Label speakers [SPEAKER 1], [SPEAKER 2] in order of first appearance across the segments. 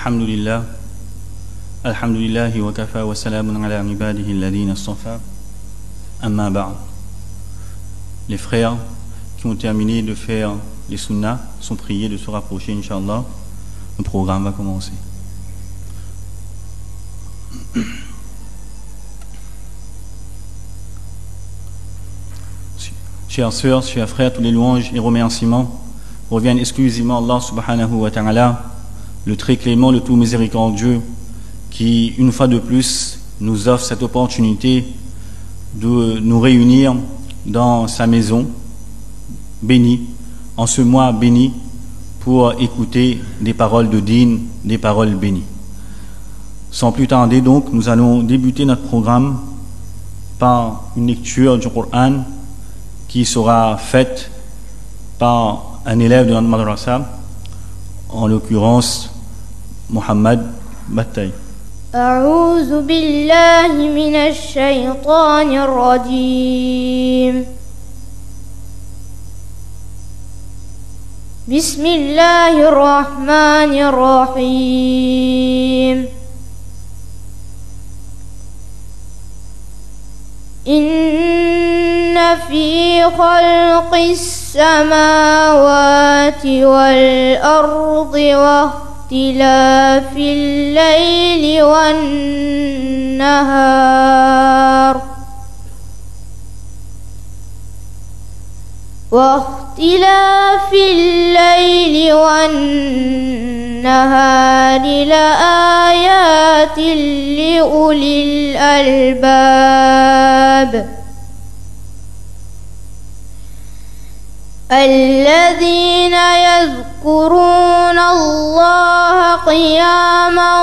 [SPEAKER 1] Alhamdulillah, Alhamdulillahi wa kafa wa salamun ala ibadihi alladhina istafa. Amma ba'd. Les frères qui ont terminé de faire les sunnahs sont priés de se rapprocher, Inch'Allah. Le programme va commencer. Chers sœurs, chers frères, tous les louanges et remerciements reviennent exclusivement à Allah subhanahu wa ta'ala, le très clément, le tout miséricordieux, qui, une fois de plus, nous offre cette opportunité de nous réunir dans sa maison bénie, en ce mois béni, pour écouter des paroles de dîn, des paroles bénies. Sans plus tarder donc, nous allons débuter notre programme par une lecture du Coran qui sera faite par un élève de notre madrasa, en l'occurrence Mohamed Battay.
[SPEAKER 2] أعوذ بالله من الشيطان الرجيم. بسم الله الرحمن الرحيم. إن في خلق السماوات والأرض واختلاف الليل والنهار لآيات لأولي الألباب الذين يذكرون الله قياما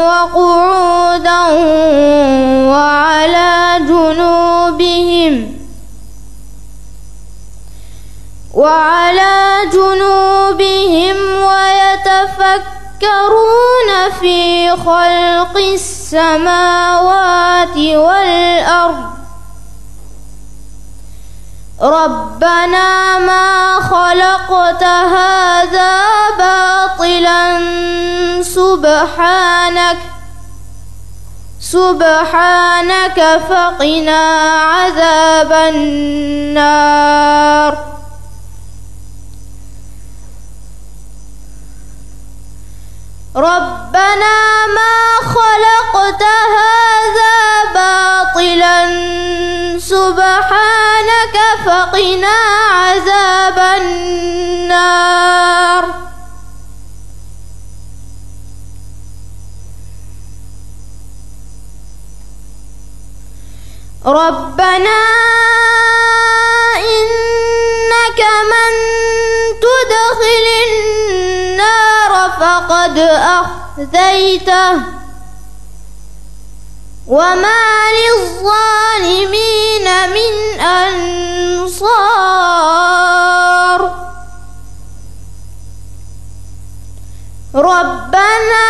[SPEAKER 2] وقعودا وعلى جنوبهم ويتفكرون في خلق السماوات والأرض ربنا ما خلقت هذا باطلا سبحانك فقنا عذاب النار ربنا ما خلقت هذا باطلا سبحانك فقنا عذاب النار ربنا إنك من تدخل النار فقد أخزيته وما للظالمين من أنصار ربنا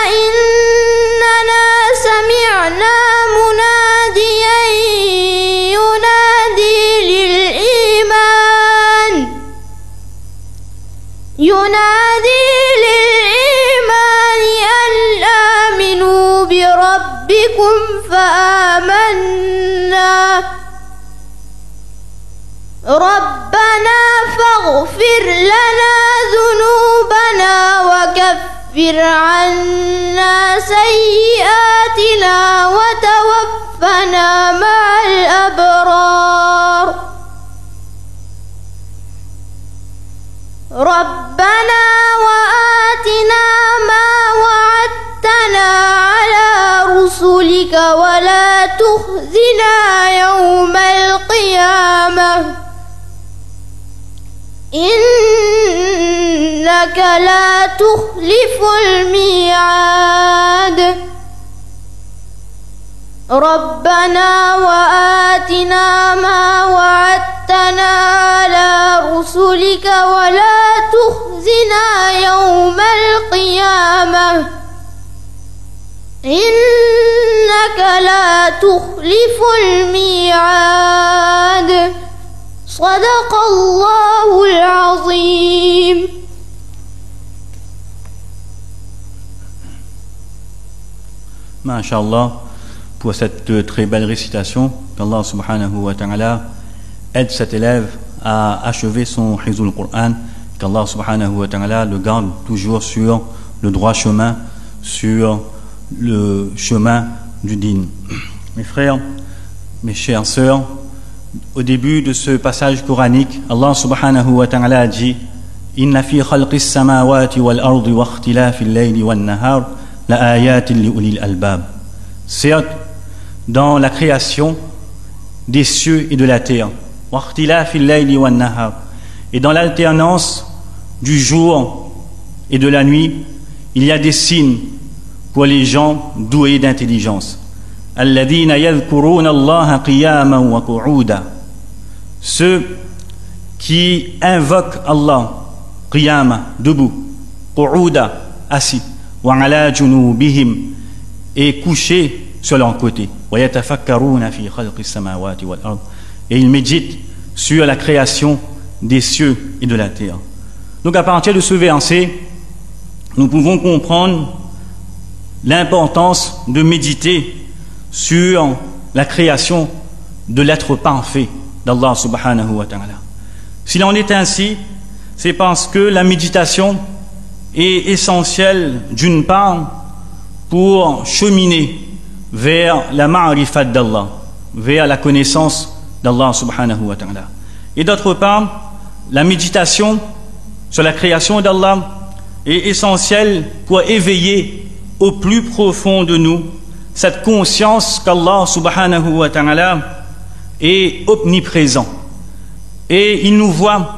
[SPEAKER 2] إننا سمعنا مناديا ينادي للإيمان أن آمنوا بربكم فآمنا ربنا فاغفر لنا ذنوبنا وكفر عنا سيئاتنا وتوفنا مع الأبرار ربنا وآتنا ما وعدتنا على رسلك ولا تخزنا يوم القيامة إنك لا تخلف الميعاد ربنا وآتنا ما وعدتنا على رسلك ولا تخزنا يوم القيامة إنك لا تخلف الميعاد صدق الله العظيم.
[SPEAKER 1] Masha'Allah, pour cette très belle récitation, qu'Allah subhanahu wa ta'ala aide cet élève à achever son Hifzul Qur'an, qu'Allah subhanahu wa ta'ala le garde toujours sur le droit chemin, sur le chemin du din. Mes frères, mes chères sœurs, au début de ce passage coranique, Allah subhanahu wa ta'ala a dit: Inna fi khalqis samawati wal ardi wa ikhtilafil layli wan nahar la ayatin li ulil albab. Certes, dans la création des cieux et de la terre, wa ikhtilafil layli wan nahar, et dans l'alternance du jour et de la nuit, il y a des signes pour les gens doués d'intelligence. Alladhina yadhkuruna Allah qiyaman wa qu'uda. Ceux qui invoquent Allah qiyama, debout, qu'uda, assis, wa ala junubihim, et couchés sur leur côté. Wa yatafakkaruna fi khalqis samawati wal ard. Et ils méditent sur la création des cieux et de la terre. Donc à partir de ce verset, nous pouvons comprendre l'importance de méditer sur la création de l'être parfait d'Allah subhanahu wa ta'ala. S'il en est ainsi, c'est parce que la méditation est essentielle d'une part pour cheminer vers la ma'rifat d'Allah, vers la connaissance d'Allah subhanahu wa ta'ala. Et d'autre part, la méditation sur la création d'Allah est essentielle pour éveiller au plus profond de nous cette conscience qu'Allah subhanahu wa ta'ala est omniprésent et il nous voit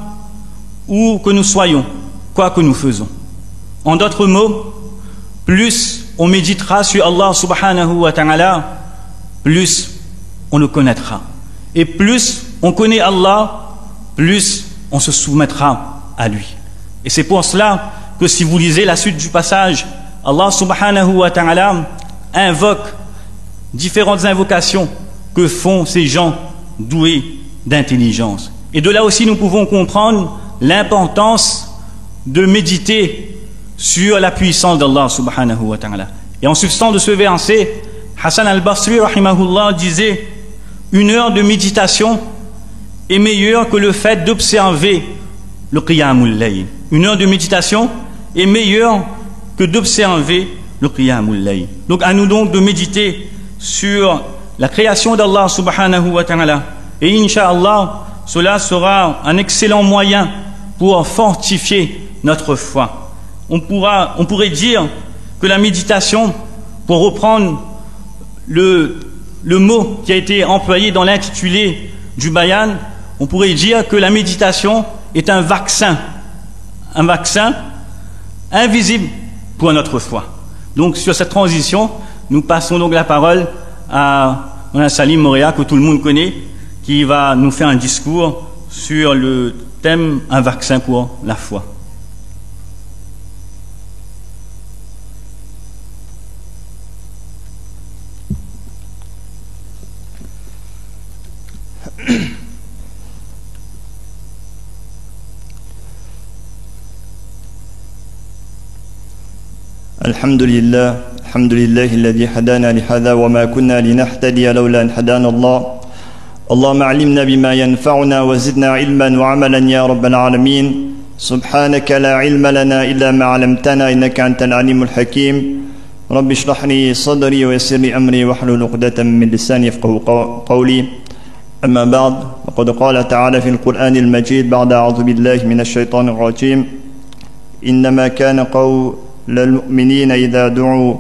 [SPEAKER 1] où que nous soyons, quoi que nous faisons. En d'autres mots, plus on méditera sur Allah subhanahu wa ta'ala, plus on le connaîtra. Et plus on connaît Allah, plus on se soumettra à lui. Et c'est pour cela que si vous lisez la suite du passage, Allah subhanahu wa ta'ala invoque différentes invocations que font ces gens doués d'intelligence. Et de là aussi nous pouvons comprendre l'importance de méditer sur la puissance d'Allah subhanahu wa ta'ala. Et en substance de ce verset, Hassan al-Basri rahimahullah disait: une heure de méditation est meilleure que le fait d'observer le qiyamul layl. Une heure de méditation est meilleure que d'observer le qiyamul layl. Donc à nous donc de méditer sur la création d'Allah subhanahu wa ta'ala. Et incha'Allah, cela sera un excellent moyen pour fortifier notre foi. On pourrait dire que la méditation, pour reprendre le mot qui a été employé dans l'intitulé du bayan, on pourrait dire que la méditation est un vaccin invisible pour notre foi. Donc sur cette transition, nous passons donc la parole à Mme Salim Morea, que tout le monde connaît, qui va nous faire un discours sur le thème un vaccin pour la foi.
[SPEAKER 3] الحمد لله الذي هدانا لهذا وما كنا لنهتدي لولا أن هدانا الله. اللهم علمنا بما ينفعنا وزدنا علما وعملا يا رب العالمين. سبحانك لا علم لنا إلا ما علمتنا إنك أنت العليم الحكيم. رب اشرح لي صدري ويسر لي أمري واحلل عقدة من لساني يفقهوا قولي. أما بعد، وقد قال تعالى في القرآن المجيد بعد أعوذ بالله من الشيطان الرجيم: إنما كان قول للمؤمنين إذا دعوا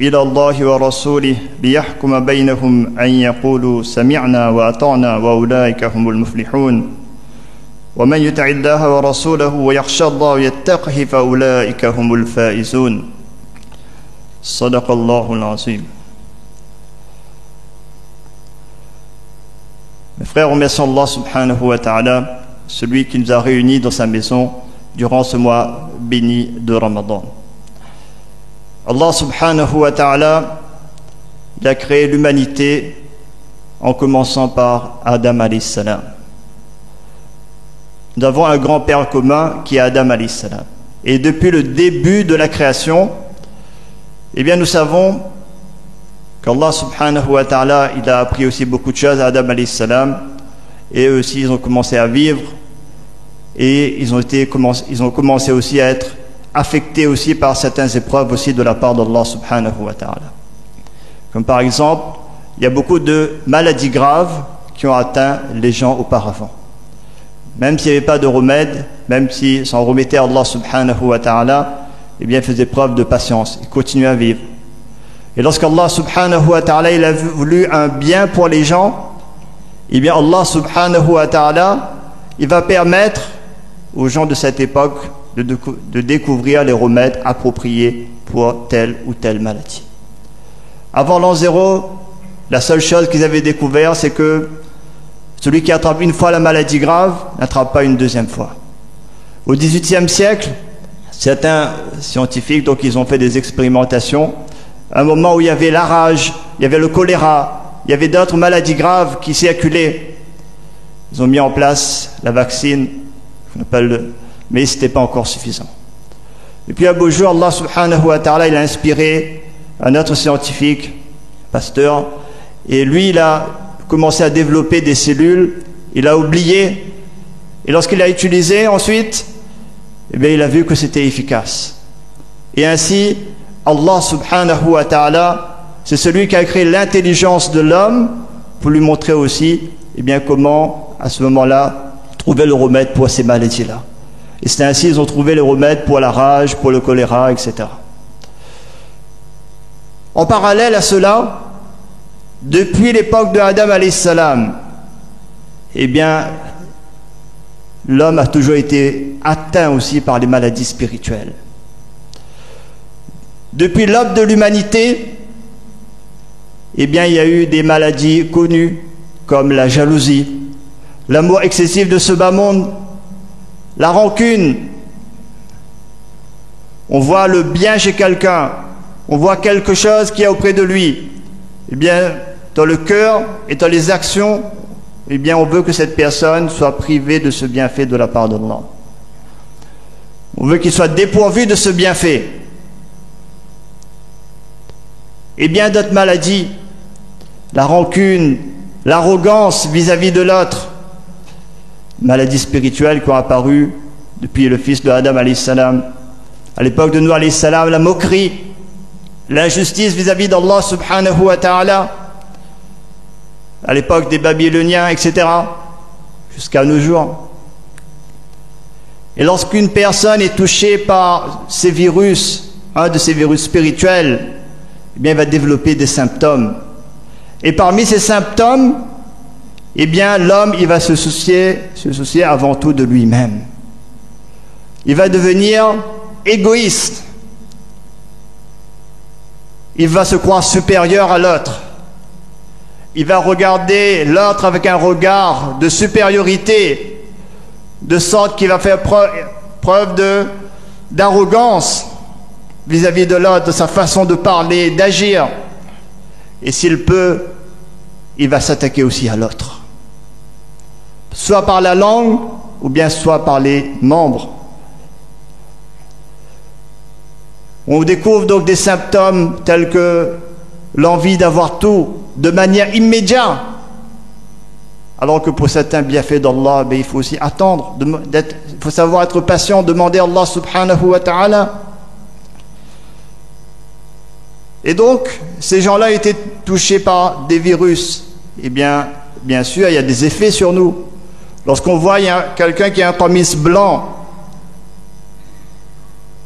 [SPEAKER 3] إلى الله ورسوله ليحكم بينهم أن يقولوا سمعنا وأطعنا وأولئك هم المفلحون. ومن يطع الله ورسوله ويخشى الله ويتقه فأولئك هم الفائزون. صدق الله العظيم. Mes frères, remercions Allah subhanahu wa ta'ala, celui qui nous a réunis dans sa maison durant ce mois béni de Ramadan. Allah subhanahu wa ta'ala, il a créé l'humanité en commençant par Adam alayhi salam. Nous avons un grand-père commun qui est Adam alayhi salam. Et depuis le début de la création, eh bien nous savons qu'Allah subhanahu wa ta'ala, il a appris aussi beaucoup de choses à Adam alayhi salam, et eux aussi ils ont commencé à vivre, et ils ont commencé aussi à être affectés aussi par certaines épreuves aussi de la part d'Allah subhanahu wa ta'ala. Comme par exemple, il y a beaucoup de maladies graves qui ont atteint les gens auparavant. Même s'il n'y avait pas de remède, même s'ils s'en remettaient à Allah subhanahu wa ta'ala, eh bien, ils faisaient preuve de patience, ils continuaient à vivre. Et lorsqu'Allah subhanahu wa ta'ala il a voulu un bien pour les gens, eh bien Allah subhanahu wa ta'ala il va permettre aux gens de cette époque de découvrir les remèdes appropriés pour telle ou telle maladie. Avant l'an 0, la seule chose qu'ils avaient découvert, c'est que celui qui attrape une fois la maladie grave n'attrape pas une deuxième fois. Au XVIIIe siècle, certains scientifiques, donc ils ont fait des expérimentations, à un moment où il y avait la rage, il y avait le choléra, il y avait d'autres maladies graves qui circulaient. Ils ont mis en place la vaccine, mais ce n'était pas encore suffisant. Et puis un beau jour, Allah subhanahu wa ta'ala, il a inspiré un autre scientifique, pasteur, et lui, il a commencé à développer des cellules, il a oublié, et lorsqu'il a utilisé ensuite, eh bien, il a vu que c'était efficace. Et ainsi, Allah subhanahu wa ta'ala, c'est celui qui a créé l'intelligence de l'homme pour lui montrer aussi eh bien, comment, à ce moment-là, trouver le remède pour ces maladies-là. Et c'est ainsi qu'ils ont trouvé le remède pour la rage, pour le choléra, etc. En parallèle à cela, depuis l'époque de Adam alayhi salam, eh bien, l'homme a toujours été atteint aussi par les maladies spirituelles. Depuis l'aube de l'humanité, eh bien, il y a eu des maladies connues comme la jalousie, l'amour excessif de ce bas monde, la rancune. On voit le bien chez quelqu'un, on voit quelque chose qui est auprès de lui. Eh bien, dans le cœur et dans les actions, eh bien, on veut que cette personne soit privée de ce bienfait de la part d'Allah. On veut qu'il soit dépourvu de ce bienfait. Et bien d'autres maladies, la rancune, l'arrogance vis-à-vis de l'autre, maladies spirituelles qui ont apparu depuis le fils de Adam alayhi salam. À l'époque de Nuh alayhi salam, la moquerie, l'injustice vis-à-vis d'Allah subhanahu wa ta'ala, à l'époque des Babyloniens, etc., jusqu'à nos jours. Et lorsqu'une personne est touchée par ces virus, un de ces virus spirituels, eh bien, il va développer des symptômes. Et parmi ces symptômes, eh bien, l'homme, il va se soucier avant tout de lui-même. Il va devenir égoïste. Il va se croire supérieur à l'autre. Il va regarder l'autre avec un regard de supériorité, de sorte qu'il va faire preuve d'arrogance vis-à-vis de l'autre, de sa façon de parler, d'agir. Et s'il peut, il va s'attaquer aussi à l'autre. Soit par la langue, ou bien soit par les membres. On découvre donc des symptômes tels que l'envie d'avoir tout de manière immédiate. Alors que pour certains bienfaits d'Allah, il faut aussi attendre, il faut savoir être patient, demander à Allah subhanahu wa ta'ala. Et donc, ces gens-là étaient touchés par des virus. Eh bien, bien sûr, il y a des effets sur nous. Lorsqu'on voit quelqu'un qui a un tamis blanc,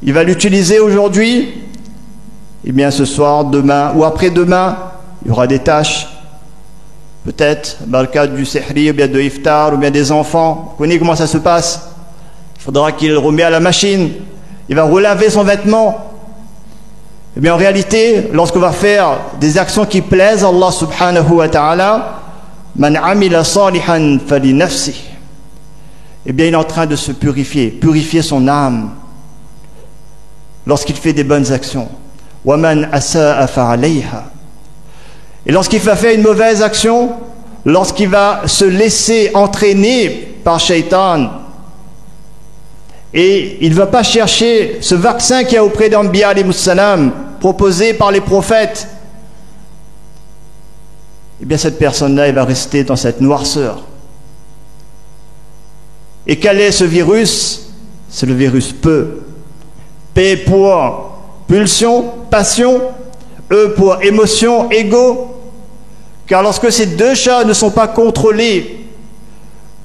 [SPEAKER 3] il va l'utiliser aujourd'hui, eh bien ce soir, demain ou après-demain, il y aura des taches. Peut-être, dans le cadre du sihri, ou bien de iftar, ou bien des enfants. Vous connaissez comment ça se passe? Il faudra qu'il le remette à la machine. Il va relaver son vêtement. Eh bien, en réalité, lorsqu'on va faire des actions qui plaisent à Allah subhanahu wa ta'ala, man amila salihan fali nafsi. Eh bien, il est en train de se purifier son âme. Lorsqu'il fait des bonnes actions. Wa man asa'a fa'alayha. Et lorsqu'il va faire une mauvaise action, lorsqu'il va se laisser entraîner par Shaitan, et il ne va pas chercher ce vaccin qu'il y a auprès d'Anbiya alayhi salam, proposé par les prophètes, eh bien cette personne-là, elle va rester dans cette noirceur. Et quel est ce virus? C'est le virus P. P pour pulsion, passion, E pour émotion, ego. Car lorsque ces deux choses ne sont pas contrôlées,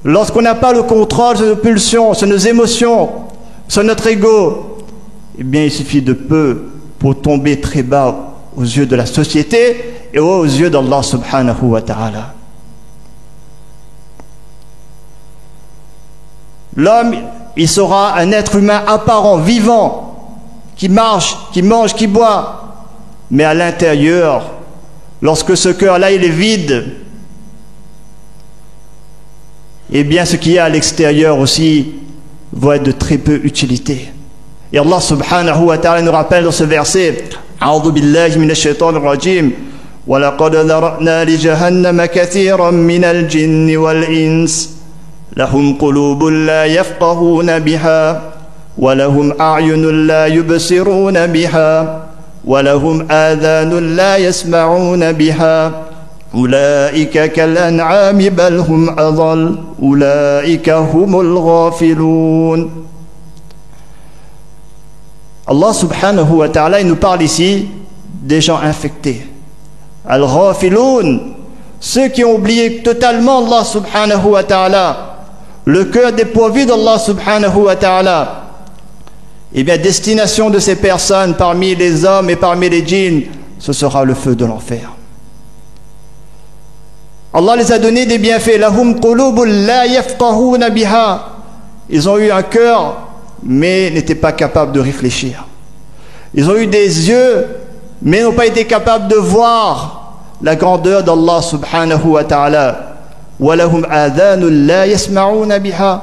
[SPEAKER 3] lorsqu'on n'a pas le contrôle sur nos pulsions, sur nos émotions, sur notre ego, eh bien il suffit de peu pour tomber très bas aux yeux de la société et aux yeux d'Allah subhanahu wa ta'ala. L'homme, il sera un être humain apparent, vivant, qui marche, qui mange, qui boit, mais à l'intérieur, lorsque ce cœur-là il est vide, eh bien ce qui est à l'extérieur aussi va être de très peu utilité. Et Allah subhanahu wa ta'ala nous rappelle dans ce verset: A'udhu billahi minash shaitanir rajim, wa laqad dhara'na li jahannama kathiran minal jinni wal ins lahum qulubun la yafqahuna biha wa lahum a'yunun la yubsiruna biha wa lahum adhanun la yasma'una biha ulaika kal an'ami bal hum adall ulaika humul ghafilun. Allah subhanahu wa ta'ala, il nous parle ici des gens infectés. Al-Ghafiloun, ceux qui ont oublié totalement Allah subhanahu wa ta'ala, le cœur dépourvu d'Allah subhanahu wa ta'ala. Eh bien, destination de ces personnes parmi les hommes et parmi les djinns, ce sera le feu de l'enfer. Allah les a donné des bienfaits. Lahum qulubun la yafqahuna biha. Ils ont eu un cœur, mais n'étaient pas capables de réfléchir. Ils ont eu des yeux, mais n'ont pas été capables de voir la grandeur d'Allah subhanahu wa ta'ala. وَلَهُمْ آذَانٌ لَا يَسْمَعُونَ بِهَا.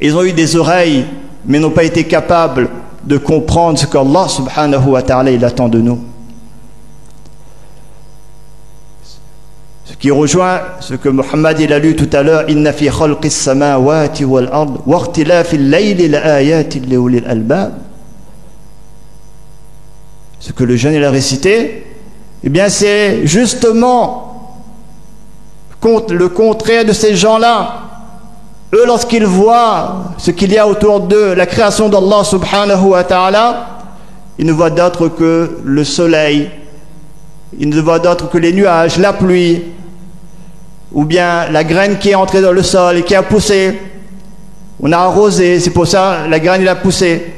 [SPEAKER 3] Ils ont eu des oreilles, mais n'ont pas été capables de comprendre ce qu'Allah subhanahu wa ta'ala il attend de nous. Ce qui rejoint ce que Muhammad il a lu tout à l'heure: Inna fi khalqis samawati wal ard wa ikhtilafil layli la ayatin li ulil albab. Ce que le jeune il a récité, eh bien c'est justement le contraire de ces gens-là. Eux, lorsqu'ils voient ce qu'il y a autour d'eux, la création d'Allah subhanahu wa ta'ala, ils ne voient d'autre que le soleil, ils ne voient d'autre que les nuages, la pluie, ou bien la graine qui est entrée dans le sol et qui a poussé. On a arrosé, c'est pour ça la graine il a poussé.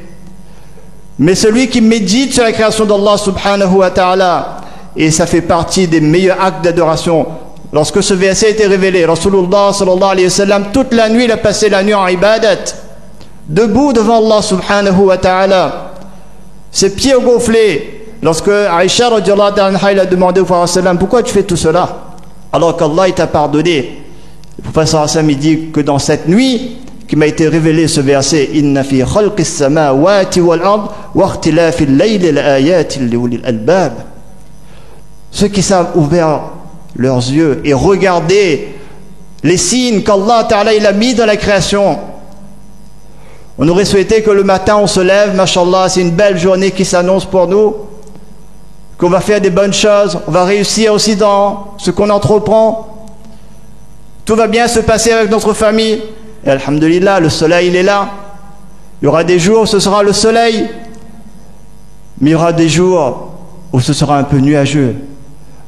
[SPEAKER 3] Mais celui qui médite sur la création d'Allah subhanahu wa ta'ala, et ça fait partie des meilleurs actes d'adoration. Lorsque ce verset a été révélé, Rasulullah sallallahu alayhi wa sallam, toute la nuit, il a passé la nuit en ibadat, debout devant Allah subhanahu wa ta'ala, ses pieds gonflés. Lorsque Aïcha radiallahu anha, il a demandé au prophète sallam: pourquoi tu fais tout cela alors qu'Allah t'a pardonné? Le prophète sallam il dit que dans cette nuit qui m'a été révélé ce verset: Inna fi khalqis samawati wal ard wa ikhtilafil layli la ayatin li ulil albab. Ceux qui savent ouvrir leurs yeux et regarder les signes qu'Allah Ta'ala il a mis dans la création. On aurait souhaité que le matin on se lève, mashallah, c'est une belle journée qui s'annonce pour nous, qu'on va faire des bonnes choses, on va réussir aussi dans ce qu'on entreprend, tout va bien se passer avec notre famille, et alhamdulillah, le soleil il est là. Il y aura des jours où ce sera le soleil, mais il y aura des jours où ce sera un peu nuageux.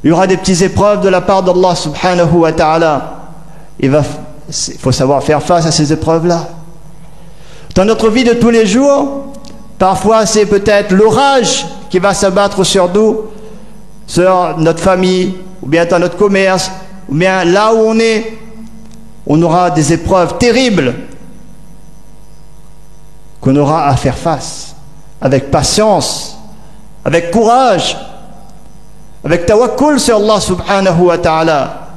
[SPEAKER 3] Il y aura des petites épreuves de la part d'Allah subhanahu wa ta'ala. Il faut savoir faire face à ces épreuves-là. Dans notre vie de tous les jours, parfois c'est peut-être l'orage qui va s'abattre sur nous, sur notre famille, ou bien dans notre commerce, ou bien là où on est. On aura des épreuves terribles qu'on aura à faire face, avec patience, avec courage, avec tawakkul sur Allah subhanahu wa ta'ala.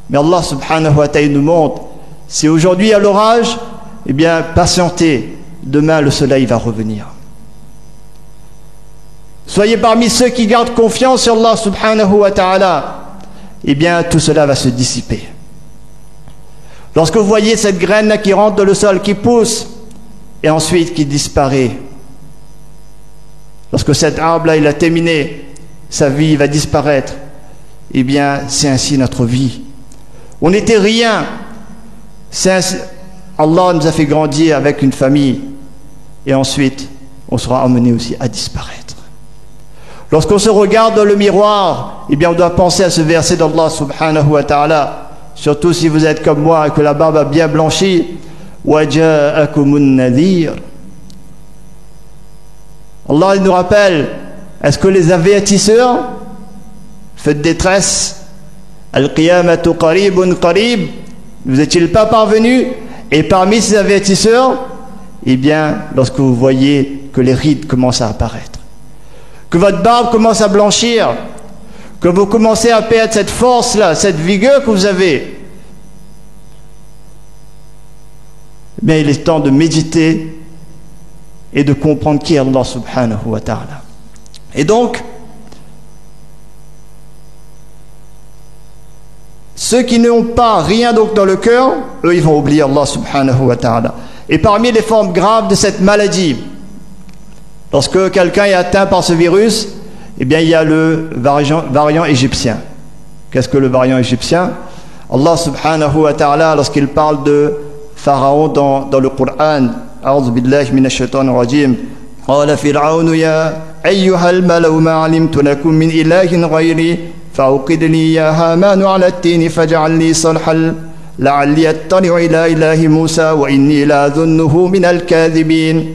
[SPEAKER 3] Mais Allah subhanahu wa ta'ala nous montre, si aujourd'hui il y a l'orage, eh bien patientez, demain le soleil va revenir. Soyez parmi ceux qui gardent confiance sur Allah subhanahu wa ta'ala, eh bien tout cela va se dissiper. Lorsque vous voyez cette graine qui rentre dans le sol, qui pousse, et ensuite qui disparaît, lorsque cet arbre-là il a terminé, sa vie va disparaître, eh bien, c'est ainsi notre vie. On n'était rien. Allah nous a fait grandir avec une famille. Et ensuite, on sera amené aussi à disparaître. Lorsqu'on se regarde dans le miroir, eh bien, on doit penser à ce verset d'Allah subhanahu wa ta'ala. Surtout si vous êtes comme moi et que la barbe a bien blanchi. وَجَاءَكُمُ النَّذِيرُ. Allah nous rappelle, est-ce que les avertisseurs, faites détresse, Al-Qiyamatu qaribun qarib, vous est-il pas parvenu? Et parmi ces avertisseurs, eh bien, lorsque vous voyez que les rides commencent à apparaître, que votre barbe commence à blanchir, que vous commencez à perdre cette force-là, cette vigueur que vous avez, mais il est temps de méditer et de comprendre qui est Allah subhanahu wa ta'ala. Et donc, ceux qui n'ont pas rien donc dans le cœur, eux ils vont oublier Allah subhanahu wa ta'ala. Et parmi les formes graves de cette maladie, lorsque quelqu'un est atteint par ce virus, eh bien il y a le variant égyptien. Qu'est-ce que le variant égyptien? Allah subhanahu wa ta'ala, lorsqu'il parle de Pharaon dans le Coran, أعوذ بالله من الشيطان الرجيم قال فرعون يا أيها الملأ ما علمت لكم من إله غيري فأوقد لي يا هامان على التين فاجعل لي صرحا لعلي أطلع إلى إله موسى وإني لأظنه من الكاذبين.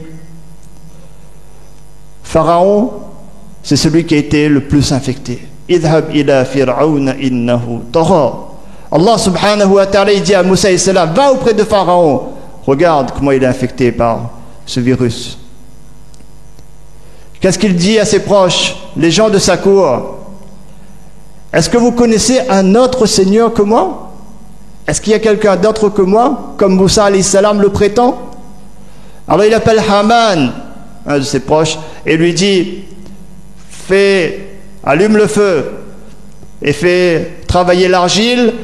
[SPEAKER 3] Pharaon, c'est celui qui a été le plus infecté. اذهب إلى فرعون إنه طغى. Allah subhanahu wa ta'ala dit à Moussa et salam, va auprès de Pharaon, regarde comment il est infecté par ce virus. Qu'est-ce qu'il dit à ses proches, les gens de sa cour? Est-ce que vous connaissez un autre Seigneur que moi? Est-ce qu'il y a quelqu'un d'autre que moi, comme Moussa alayhi salam le prétend? Alors il appelle Haman, un de ses proches, et lui dit, allume le feu et fais travailler l'argile,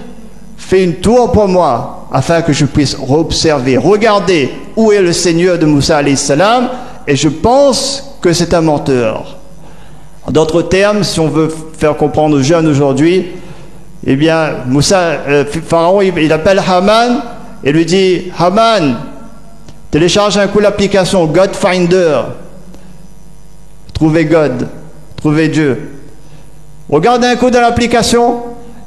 [SPEAKER 3] fais une tour pour moi, afin que je puisse observer, regarder où est le Seigneur de Moussa alayhi salam, et je pense que c'est un menteur. En d'autres termes, si on veut faire comprendre aux jeunes aujourd'hui, eh bien, Pharaon, il appelle Haman et lui dit, Haman, télécharge un coup l'application God Finder, trouvez God, trouvez Dieu. Regarde un coup dans l'application,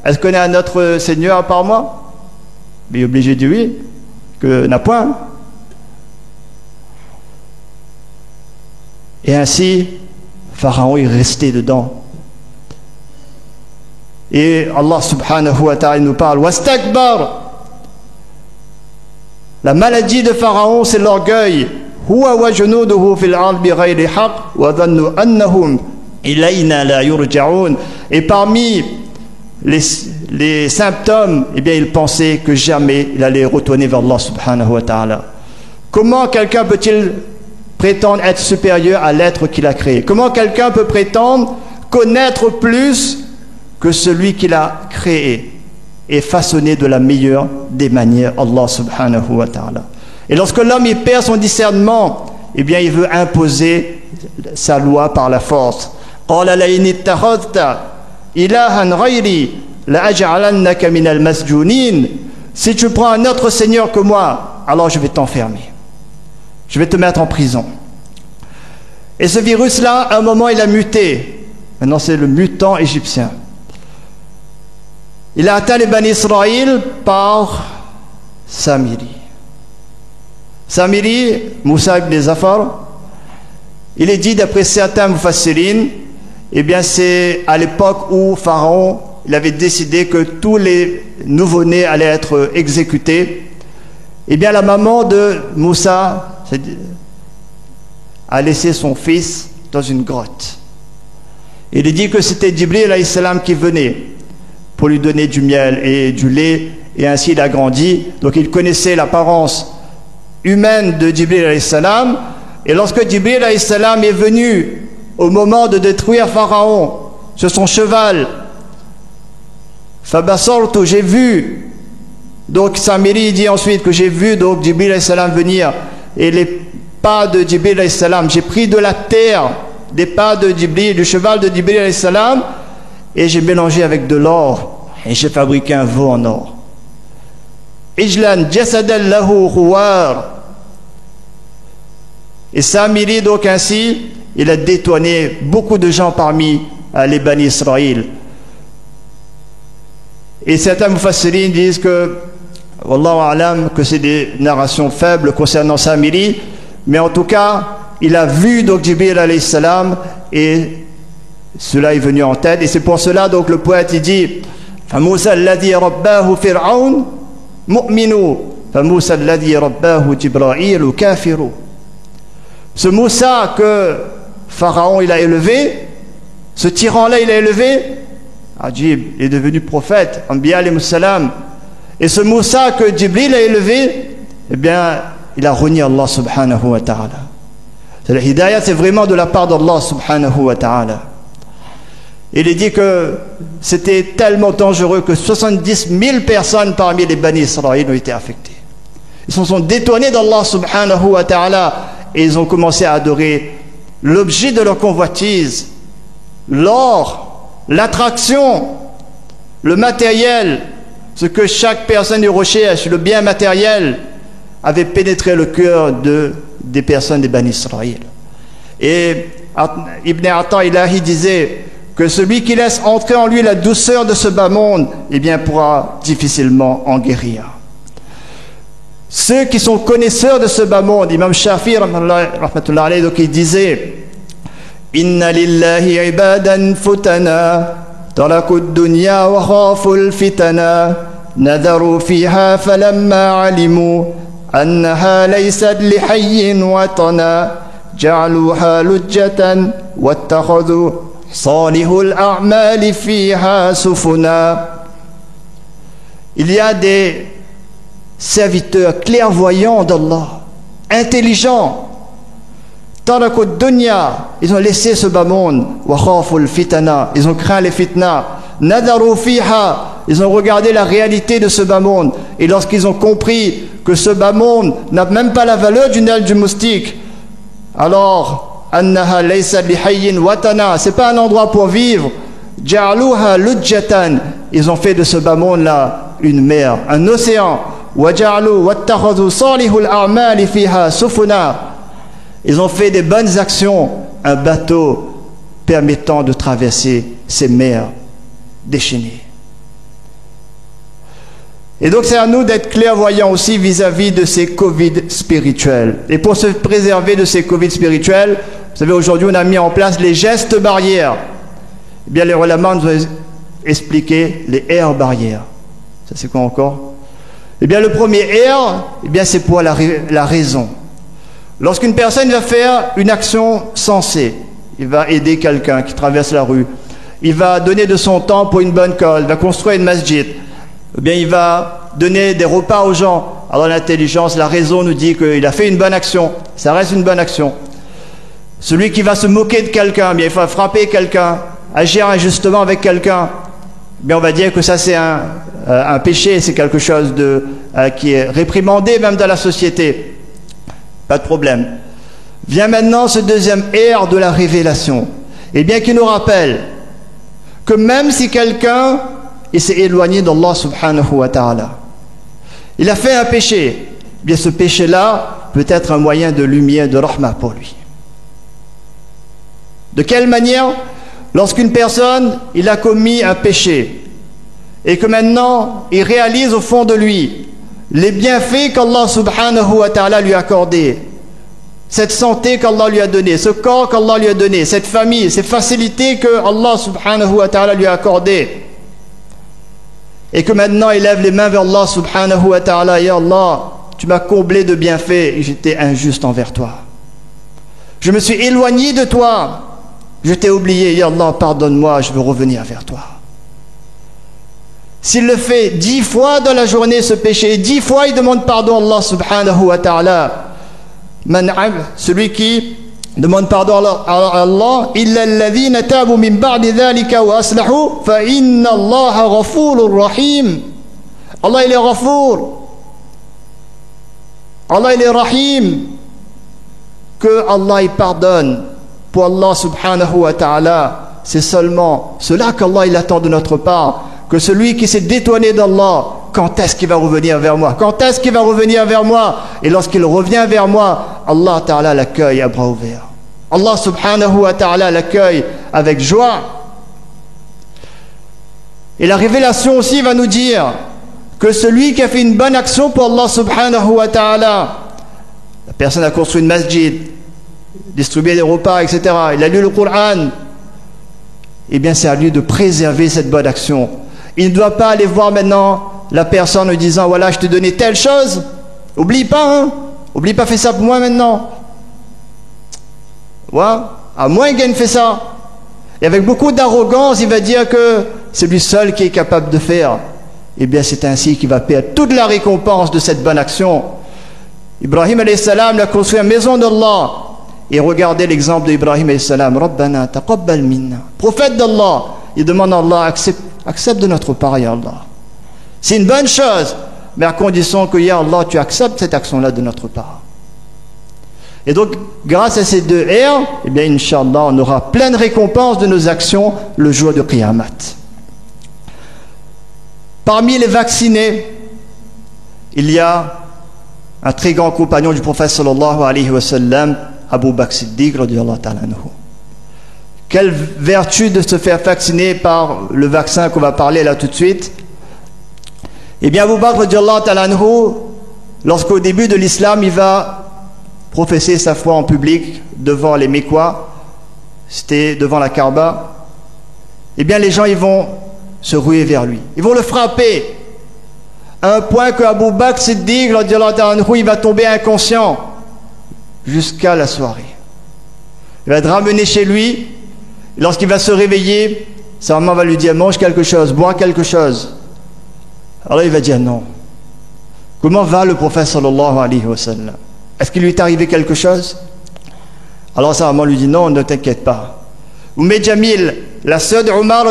[SPEAKER 3] est-ce qu'on a un autre Seigneur à part moi? Mais il est obligé de dire oui, que n'a point. Et ainsi, Pharaon est resté dedans. Et Allah subhanahu wa ta'ala nous parle, wastakbar. La maladie de Pharaon, c'est l'orgueil. Huwa wa junuduhu fil ard bi ghayri haqq wa dhannu annahum ilayna la yurja'un. Et parmi les symptômes, eh bien, il pensait que jamais il allait retourner vers Allah subhanahu wa ta'ala. Comment quelqu'un peut-il prétendre être supérieur à l'être qu'il a créé? Comment quelqu'un peut prétendre connaître plus que celui qu'il a créé et façonné de la meilleure des manières, Allah subhanahu wa ta'ala? Et lorsque l'homme il perd son discernement, eh bien, il veut imposer sa loi par la force. قَالَ لَئِنِ اتَّخَذْتَ إِلَهًا غَيْرِي لَأَجْعَلَنَّكَ مِنَ الْمَسْجُونِينَ. Si tu prends un autre Seigneur que moi, alors je vais t'enfermer. Je vais te mettre en prison. Et ce virus-là, à un moment, il a muté. Maintenant, c'est le mutant égyptien. Il a atteint les Bani Israël par Samiri. Samiri, Moussa ibn Zafar, il est dit d'après certains mufassirin, eh bien c'est à l'époque où Pharaon il avait décidé que tous les nouveau-nés allaient être exécutés. Eh bien la maman de Moussa a laissé son fils dans une grotte. Il est dit que c'était Jibril alayhi salam qui venait pour lui donner du miel et du lait, et ainsi il a grandi. Donc il connaissait l'apparence humaine de Jibril alayhi salam, et lorsque Jibril alayhi salam est venu au moment de détruire Pharaon sur son cheval, Fabasartu, j'ai vu, donc Samiri dit ensuite que j'ai vu donc Jibril alayhi salam venir, et les pas de Jibril alayhi salam, j'ai pris de la terre des pas de Jibril, du cheval de Jibril alayhi salam, et j'ai mélangé avec de l'or et j'ai fabriqué un veau en or. Ijlan jasadan lahu khuwar. Et Samiri, donc ainsi, il a détourné beaucoup de gens parmi les Bani Israël. Et certains mufassirin disent que, wallahu a'lam, que c'est des narrations faibles concernant Samiri, mais en tout cas, il a vu donc Jibril alayhi salam et cela est venu en tête. Et c'est pour cela donc le poète il dit فَمُوسَى الَّذِي رَبَّاهُ فِرْعَوْنَ مُؤْمِنُ فَمُوسَى الَّذِي رَبَّاهُ جِبْرَائِيلُ كَافِرُ. Ce Moussa que Pharaon il a élevé, ce tyran-là il a élevé, Ajib, il est devenu prophète, Anbiya alayhi salam. Et ce Moussa que Jibril a élevé, eh bien, il a renié Allah subhanahu wa ta'ala. La hidayah, c'est vraiment de la part d'Allah subhanahu wa ta'ala. Il est dit que c'était tellement dangereux que 70 000 personnes parmi les Bani Israël ont été affectées. Ils se sont détournés d'Allah subhanahu wa ta'ala et ils ont commencé à adorer l'objet de leur convoitise, l'or, l'attraction, le matériel, ce que chaque personne du recherche, le bien matériel, avait pénétré le cœur des personnes des Bani Israël. Et Ibn Ata'ilahi disait que celui qui laisse entrer en lui la douceur de ce bas monde, eh bien, pourra difficilement en guérir. Ceux qui sont connaisseurs de ce bas monde, Imam Shafi'i, rahmatullah alayhi, donc il disait Inna lillahi ibadan futana taraku ad-dunya wa khafu al-fitana nadaru fiha falamma alimu annaha laysat li hayyin watana ja'aluha lujjatan wattakhadhu salihul a'mali fiha sufuna. Il y a des serviteurs clairvoyants d'Allah, intelligents. Tarakud dunya, ils ont laissé ce bas monde. Wa khaful fitana, ils ont craint les fitna. Nadaru fiha, ils ont regardé la réalité de ce bas monde. Et lorsqu'ils ont compris que ce bas monde n'a même pas la valeur d'une aile du moustique, alors annaha laysa bihayyin watana, c'est pas un endroit pour vivre. Ja'aluha lujjatan, ils ont fait de ce bas monde là une mer, un océan. Waja'alu wattakhadhu salihul a'mali fiha sufuna, ils ont fait des bonnes actions, un bateau permettant de traverser ces mers déchaînées. Et donc c'est à nous d'être clairvoyants aussi vis-à-vis de ces Covid spirituels. Et pour se préserver de ces Covid spirituels, vous savez, aujourd'hui on a mis en place les gestes barrières. Eh bien les ulama nous ont expliqué les aires barrières. Ça c'est quoi encore? Eh bien le premier air, eh bien c'est pour la raison. Lorsqu'une personne va faire une action sensée, il va aider quelqu'un qui traverse la rue, il va donner de son temps pour une bonne cause, il va construire une masjid, eh bien il va donner des repas aux gens. Alors l'intelligence, la raison nous dit qu'il a fait une bonne action, ça reste une bonne action. Celui qui va se moquer de quelqu'un, eh bien il va frapper quelqu'un, agir injustement avec quelqu'un, eh bien on va dire que ça c'est un péché, c'est quelque chose qui est réprimandé même dans la société. Pas de problème. Vient maintenant ce deuxième ère de la révélation. Et bien qui nous rappelle que même si quelqu'un s'est éloigné d'Allah subhanahu wa ta'ala, il a fait un péché, eh bien ce péché-là peut être un moyen de lumière, de rahma pour lui. De quelle manière? Lorsqu'une personne, il a commis un péché et que maintenant il réalise au fond de lui les bienfaits qu'Allah subhanahu wa ta'ala lui a accordés, cette santé qu'Allah lui a donnée, ce corps qu'Allah lui a donné, cette famille, ces facilités que Allah subhanahu wa ta'ala lui a accordées, et que maintenant il lève les mains vers Allah subhanahu wa ta'ala, et Allah, tu m'as comblé de bienfaits et j'étais injuste envers toi, je me suis éloigné de toi, je t'ai oublié, ya Allah, pardonne-moi, je veux revenir vers toi. S'il le fait 10 fois dans la journée ce péché, 10 fois il demande pardon à Allah subhanahu wa ta'ala. Celui qui demande pardon à Allah, illa alladhina tabu min ba'di dhalika wa aslahu fa inna Allah ghafurur rahim. Allah il est Ghafour, Allah il est Rahim, que Allah il pardonne. Pour Allah subhanahu wa ta'ala c'est seulement cela qu'Allah il attend de notre part, que celui qui s'est détourné d'Allah, quand est-ce qu'il va revenir vers moi? Quand est-ce qu'il va revenir vers moi? Et lorsqu'il revient vers moi, Allah Ta'ala l'accueille à bras ouverts. Allah subhanahu wa ta'ala l'accueille avec joie. Et la révélation aussi va nous dire que celui qui a fait une bonne action pour Allah subhanahu wa ta'ala, la personne a construit une masjid, distribué des repas, etc., il a lu le Coran, eh bien c'est à lui de préserver cette bonne action. Il ne doit pas aller voir maintenant la personne en disant voilà, je t'ai donné telle chose, oublie pas, hein, oublie pas, fais ça pour moi maintenant. Ouais, à moins qu'il ne fait ça. Et avec beaucoup d'arrogance, il va dire que c'est lui seul qui est capable de faire. Eh bien c'est ainsi qu'il va perdre toute la récompense de cette bonne action. Ibrahim alayhi salam a construit la maison d'Allah. Et regardez l'exemple d'Ibrahim alayhi salam. Rabbana taqabbal minna. Prophète d'Allah, il demande à Allah, accepte de notre part, ya Allah. C'est une bonne chose, mais à condition que, ya Allah, tu acceptes cette action-là de notre part. Et donc, grâce à ces deux airs, eh bien, Inch'Allah, on aura plein de récompenses de nos actions le jour de Qiyamat. Parmi les vaccinés, il y a un très grand compagnon du prophète sallallahu alayhi wa sallam, Abu Bakr Siddiq radiyallahu ta'ala anhu. Quelle vertu de se faire vacciner par le vaccin qu'on va parler là tout de suite. Eh bien, Abu Bakr radiyallahu ta'ala anhu, lorsqu'au début de l'islam, il va professer sa foi en public devant les Mécois, c'était devant la Kaaba, eh bien les gens ils vont se ruer vers lui, ils vont le frapper à un point que Abu Bakr Siddiq il va tomber inconscient jusqu'à la soirée. Il va être ramené chez lui. Lorsqu'il va se réveiller, sa maman va lui dire mange quelque chose, bois quelque chose. Alors il va dire non. Comment va le prophète sallallahu alayhi wa sallam? Est-ce qu'il lui est arrivé quelque chose? Alors sa maman lui dit non, ne t'inquiète pas. Jamil, la sœur d'Omar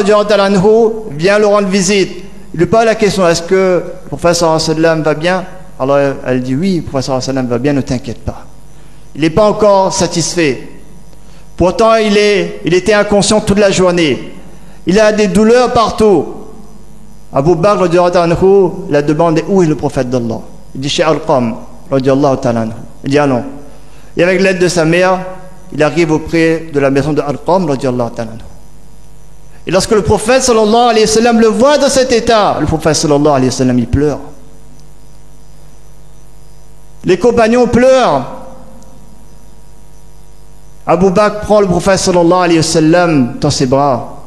[SPEAKER 3] vient le rendre visite. Il lui pose la question, est-ce que le prophète sallallahu alayhi wa sallam va bien? Alors elle dit oui, le prophète sallallahu alayhi wa sallam va bien, ne t'inquiète pas. Il n'est pas encore satisfait. Pourtant il était inconscient toute la journée. Il a des douleurs partout. Abu Bakr la demande est où est le prophète d'Allah? Il dit chez Arqam. Il dit allons. Et avec l'aide de sa mère, il arrive auprès de la maison de Arqam. Et lorsque le prophète sallallahu alayhi wa sallam le voit dans cet état, le prophète sallallahu alayhi wa sallam il pleure. Les compagnons pleurent. Abu Bakr prend le prophète sallallahu alayhi wa sallam dans ses bras.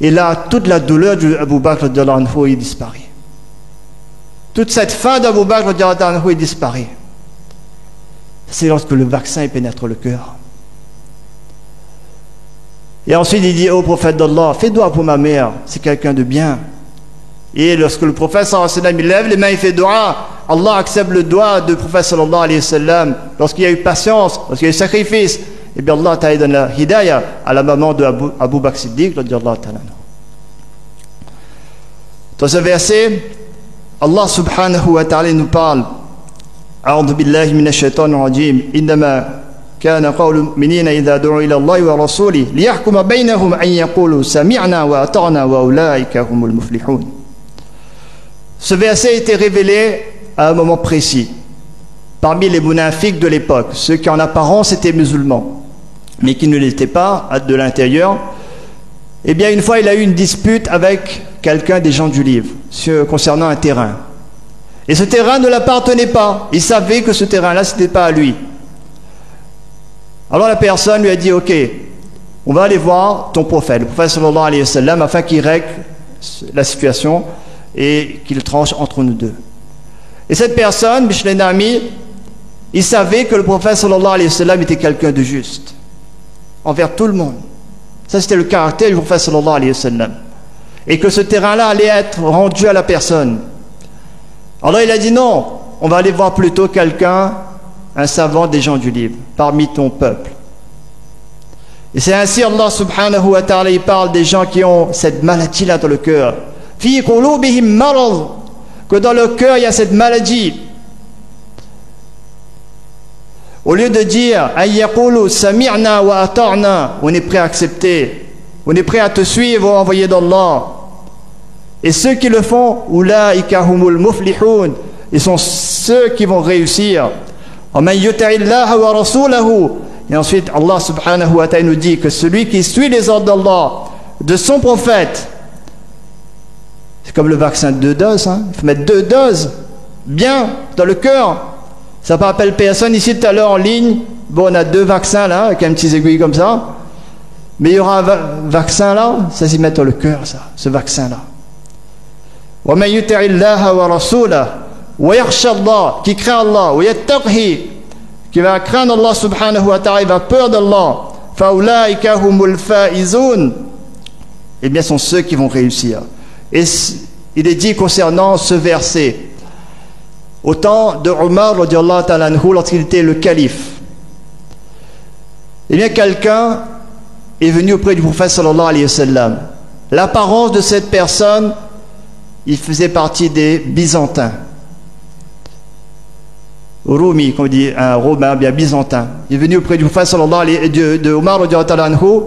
[SPEAKER 3] Et là, toute la douleur d'Abu Bakr il disparaît. Toute cette faim d'Abu Bakr il disparaît. C'est lorsque le vaccin pénètre le cœur. Et ensuite il dit au prophète d'Allah, fais dua pour ma mère, c'est quelqu'un de bien. Et lorsque le prophète sallallahu alayhi wa sallam il lève les mains, il fait dua, Allah accepte le dua du prophète sallallahu alayhi wa sallam. Lorsqu'il y a eu patience, lorsqu'il y a eu sacrifice, et bien Allah ta'ala donne la hidayah à la maman de Abu Bakr Siddiq radiyallahu ta'ala. Dans ce verset, Allah subhanahu wa ta'ala nous parle A'udhu billahi minash shaitanir rajim innama kana qawlu mu'minina idha du'u ila Allah wa rasulihi liyahkuma bainahum an yaqulu sami'na wa ata'na wa ulaika humul muflihun. Ce verset a été révélé à un moment précis parmi les munafiques de l'époque, ceux qui en apparence étaient musulmans mais qui ne l'étaient pas de l'intérieur. Eh bien une fois il a eu une dispute avec quelqu'un des gens du livre concernant un terrain. Et ce terrain ne l'appartenait pas. Il savait que ce terrain-là, ce n'était pas à lui. Alors la personne lui a dit, ok, on va aller voir ton prophète, le prophète sallallahu alayhi wa sallam, afin qu'il règle la situation et qu'il tranche entre nous deux. Et cette personne, Bishlenami, il savait que le prophète sallallahu alayhi wa sallam était quelqu'un de juste envers tout le monde. Ça, c'était le caractère du prophète sallallahu alayhi wa sallam. Et que ce terrain-là allait être rendu à la personne. Alors il a dit non, on va aller voir plutôt quelqu'un, un savant des gens du livre, parmi ton peuple. Et c'est ainsi Allah subhanahu wa ta'ala, il parle des gens qui ont cette maladie-là dans le cœur. Fi qulubihim marad, que dans le cœur il y a cette maladie. Au lieu de dire ayyaqulu sami'na wa ata'na, on est prêt à accepter, on est prêt à te suivre, envoyé d'Allah. Et ceux qui le font, ulaika humul muflihun, ils sont ceux qui vont réussir. Wa man yuti'illaha wa rasulahu. Et ensuite Allah subhanahu wa ta'ala nous dit que celui qui suit les ordres d'Allah, de son prophète, c'est comme le vaccin de 2 doses, hein. Il faut mettre 2 doses bien dans le cœur. Ça ne rappelle personne ici tout à l'heure en ligne. Bon, on a 2 vaccins là, avec un petit aiguille comme ça. Mais il y aura un vaccin là, ça s'y met dans le cœur, ça, ce vaccin-là. Wa man yuti'illaha wa rasulahu wa yakhsha Allah, qui craint Allah, wa yattaqhi, qui va craindre Allah subhanahu wa ta'ala, il va peur d'Allah. Fa ulaika humul faizun. Eh bien, sont ceux qui vont réussir. Et il est dit concernant ce verset, au temps de Omar radiyallahu ta'ala anhu, lorsqu'il était le calife, eh bien quelqu'un est venu auprès du prophète sallallahu alayhi wa sallam. L'apparence de cette personne, il faisait partie des Byzantins. Rumi, comme on dit, un Romain, bien byzantin. Il est venu auprès du prophète sallallahu alayhi de Omar radiyallahu ta'ala anhu,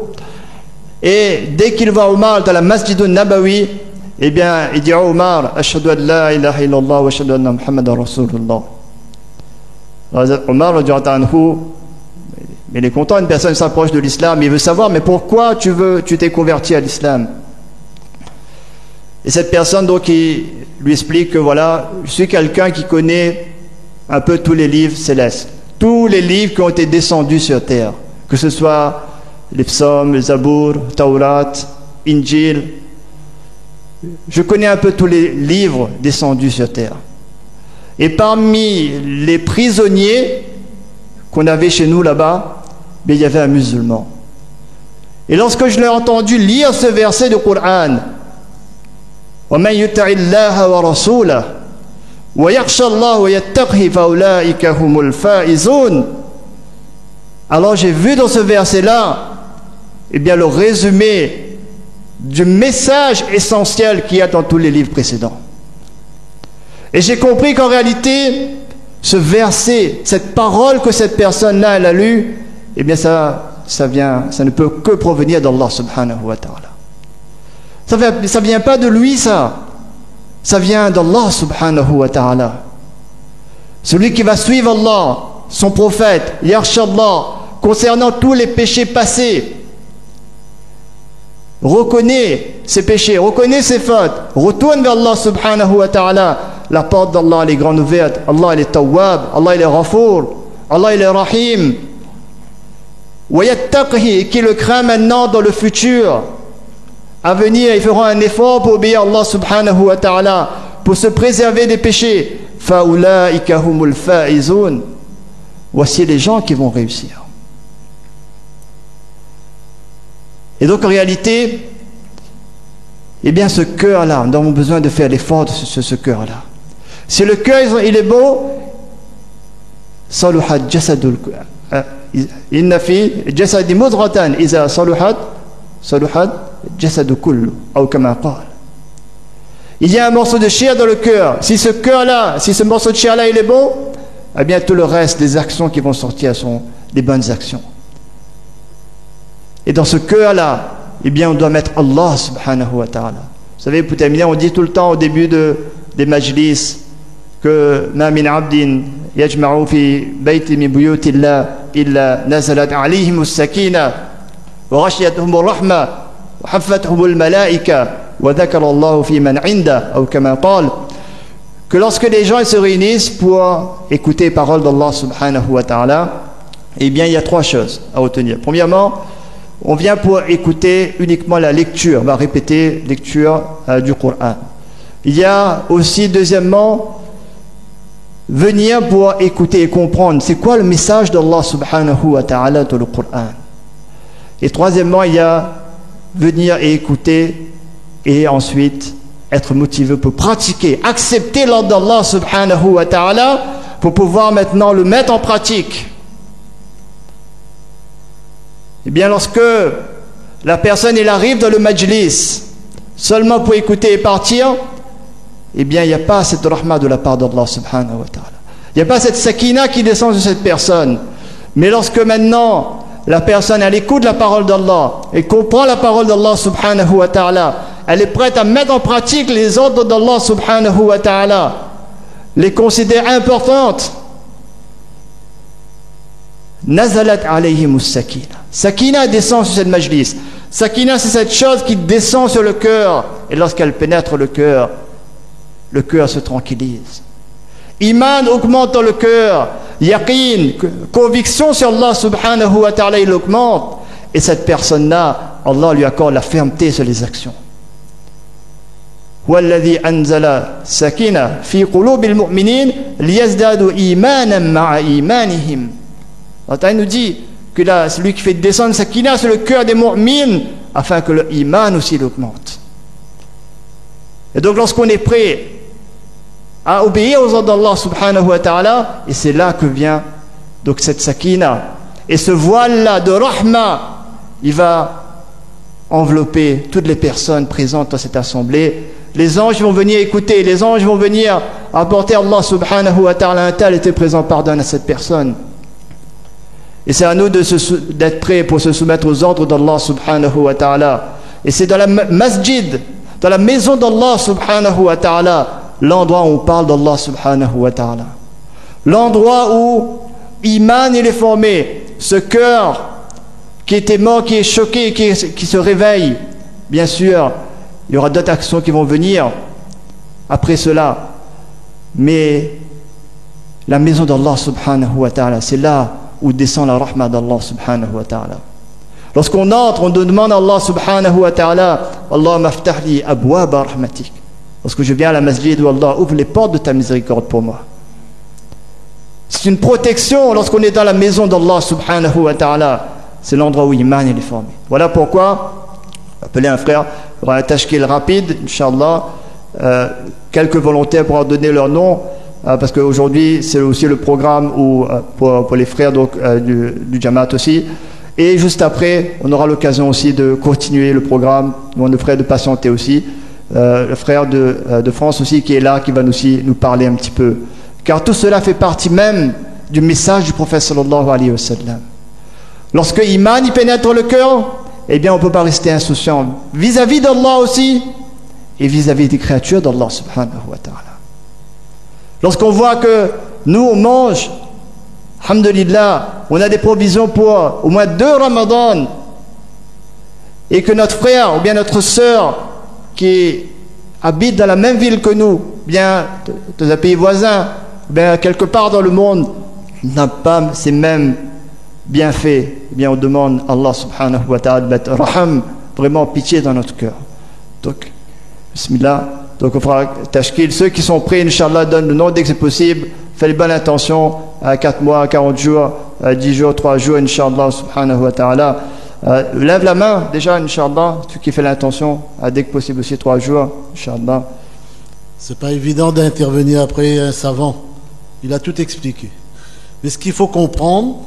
[SPEAKER 3] et dès qu'il voit Omar dans la Masjid al-Nabawi, eh bien, il dit à Omar, Ashhadu an la ilaha illallah wa ashhadu anna Muhammadan Rasulullah. Omar, il est content, une personne s'approche de l'islam, il veut savoir, mais pourquoi tu t'es converti à l'islam? Et cette personne, donc, il lui explique que voilà, je suis quelqu'un qui connaît un peu tous les livres célestes, tous les livres qui ont été descendus sur terre, que ce soit les psaumes, les Zabour, Taurat, Injil. Je connais un peu tous les livres descendus sur terre. Et parmi les prisonniers qu'on avait chez nous là-bas, il y avait un musulman. Et lorsque je l'ai entendu lire ce verset du Coran, وَمَنْ يُطِعِ اللَّهَ وَرَسُولَهُ وَيَخْشَى اللَّهَ وَيَتَّقْهِ فَأُولَٰئِكَ هُمُ الْفَائِزُونَ. Alors j'ai vu dans ce verset-là, eh bien, le résumé du message essentiel qu'il y a dans tous les livres précédents. Et j'ai compris qu'en réalité, ce verset, cette parole que cette personne-là elle a lue, eh bien ça ne peut que provenir d'Allah subhanahu wa ta'ala. Ça vient pas de lui, ça vient d'Allah subhanahu wa ta'ala. Celui qui va suivre Allah, son prophète, yakhsha Allah, concernant tous les péchés passés, reconnaît ses péchés, reconnaît ses fautes, retourne vers Allah subhanahu wa ta'ala. La porte d'Allah elle est grande ouverte. Allah il est Tawwab, Allah il est Ghafour, Allah il est Rahim. Wa yattaqhi, qui le craint maintenant dans le futur. À venir, ils feront un effort pour obéir à Allah subhanahu wa ta'ala, pour se préserver des péchés. Fa ulaika humul faizun. Voici les gens qui vont réussir. Et donc en réalité, eh bien ce cœur-là, nous avons besoin de faire l'effort de ce cœur-là. Si le cœur il est beau, saluhat jasadul inna fi jasadi mudratan iza saluhat jasadu kullu ou kama qala. Il y a un morceau de chair dans le cœur. Si ce cœur-là, si ce morceau de chair-là il est beau, eh bien tout le reste des actions qui vont sortir sont des bonnes actions. Et dans ce cœur-là, eh bien, on doit mettre Allah subhanahu wa ta'ala. Vous savez, pour terminer, on dit tout le temps au début des majlis que ma min abdin yajma'u fi bayti min buyutillah illa nazalat alayhim as-sakina wa ghashiyatuhum ar-rahma wa haffatuhum al-malaika wa dhakara Allah fi man 'inda ou kama qala. Que lorsque les gens se réunissent pour écouter les paroles d'Allah subhanahu wa ta'ala, eh bien, il y a 3 choses à retenir. Premièrement, on vient pour écouter uniquement la lecture, on va répéter lecture du Coran. Il y a aussi, deuxièmement, venir pour écouter et comprendre c'est quoi le message d'Allah subhanahu wa ta'ala dans le Coran. Et troisièmement, il y a venir et écouter et ensuite être motivé pour pratiquer, accepter l'ordre d'Allah subhanahu wa ta'ala pour pouvoir maintenant le mettre en pratique. Eh bien, lorsque la personne elle arrive dans le majlis seulement pour écouter et partir, eh bien, il n'y a pas cette rahma de la part d'Allah subhanahu wa ta'ala. Il n'y a pas cette sakina qui descend sur cette personne. Mais lorsque maintenant la personne elle écoute la parole d'Allah et comprend la parole d'Allah subhanahu wa ta'ala, elle est prête à mettre en pratique les ordres d'Allah subhanahu wa ta'ala, les considère importantes, nazalat alayhimus sakina. Sakina descend sur cette majlis. Sakina, c'est cette chose qui descend sur le cœur, et lorsqu'elle pénètre le cœur se tranquillise. Iman augmente dans le cœur, yaqin, conviction sur Allah subhanahu wa ta'ala, il augmente, et cette personne-là, Allah lui accorde la fermeté sur les actions. Walladhi anzala sakina fi qulubil mu'minin liyazdadu imanan ma'a imanihim. Allah nous dit que là, celui qui fait descendre sakina sur le cœur des mu'mins afin que le iman aussi l'augmente. Et donc lorsqu'on est prêt à obéir aux ordres d'Allah subhanahu wa ta'ala, et c'est là que vient donc cette sakina, et ce voile-là de rahma, il va envelopper toutes les personnes présentes dans cette assemblée. Les anges vont venir écouter, les anges vont venir apporter Allah subhanahu wa ta'ala, un tel était présent, pardonne à cette personne. Et c'est à nous d'être prêts pour se soumettre aux ordres d'Allah subhanahu wa ta'ala. Et c'est dans la masjid, dans la maison d'Allah subhanahu wa ta'ala, l'endroit où on parle d'Allah subhanahu wa ta'ala. L'endroit où Iman il est formé, ce cœur qui était mort, qui est choqué, qui se réveille. Bien sûr, il y aura d'autres actions qui vont venir après cela. Mais la maison d'Allah subhanahu wa ta'ala, c'est là où descend la rahma d'Allah subhanahu wa ta'ala. Lorsqu'on entre, on demande à Allah subhanahu wa ta'ala, Allah maftahli abwaba rahmatik. Lorsque je viens à la masjid où Allah ouvre les portes de ta miséricorde pour moi. C'est une protection lorsqu'on est dans la maison d'Allah subhanahu wa ta'ala. C'est l'endroit où Iman est formé. Voilà pourquoi, appelez un frère, il y aura un tashkil rapide, Inch'Allah, quelques volontaires pour en donner leur nom, parce qu'aujourd'hui c'est aussi le programme où, pour les frères donc, du Jamaat aussi. Et juste après, on aura l'occasion aussi de continuer le programme, nos frères de patienter aussi. Le frère de France aussi qui est là, qui va aussi nous parler un petit peu. Car tout cela fait partie même du message du prophète sallallahu alayhi wa sallam. Lorsque Iman y pénètre le cœur, eh bien on ne peut pas rester insouciant vis-à-vis d'Allah aussi et vis-à-vis des créatures d'Allah subhanahu wa ta'ala. Lorsqu'on voit que nous on mange, alhamdulillah, on a des provisions pour au moins 2 Ramadans, et que notre frère ou bien notre sœur qui habite dans la même ville que nous, bien dans un pays voisin, bien quelque part dans le monde, n'a pas ces mêmes bienfaits, eh bien on demande à Allah subhanahu wa ta'ala de mettre raham, vraiment pitié dans notre cœur. Donc, bismillah, donc on fera tashkil. Ceux qui sont prêts, Inch'Allah, donnent le nom dès que c'est possible, faites les bonnes intentions, à 4 mois, 40 jours, 10 jours, 3 jours, Inch'Allah subhanahu wa ta'ala. Lève la main déjà, Inch'Allah, celui qui fait l'intention, dès que possible aussi 3 jours, Inch'Allah.
[SPEAKER 4] C'est pas évident d'intervenir après un savant, il a tout expliqué. Mais ce qu'il faut comprendre,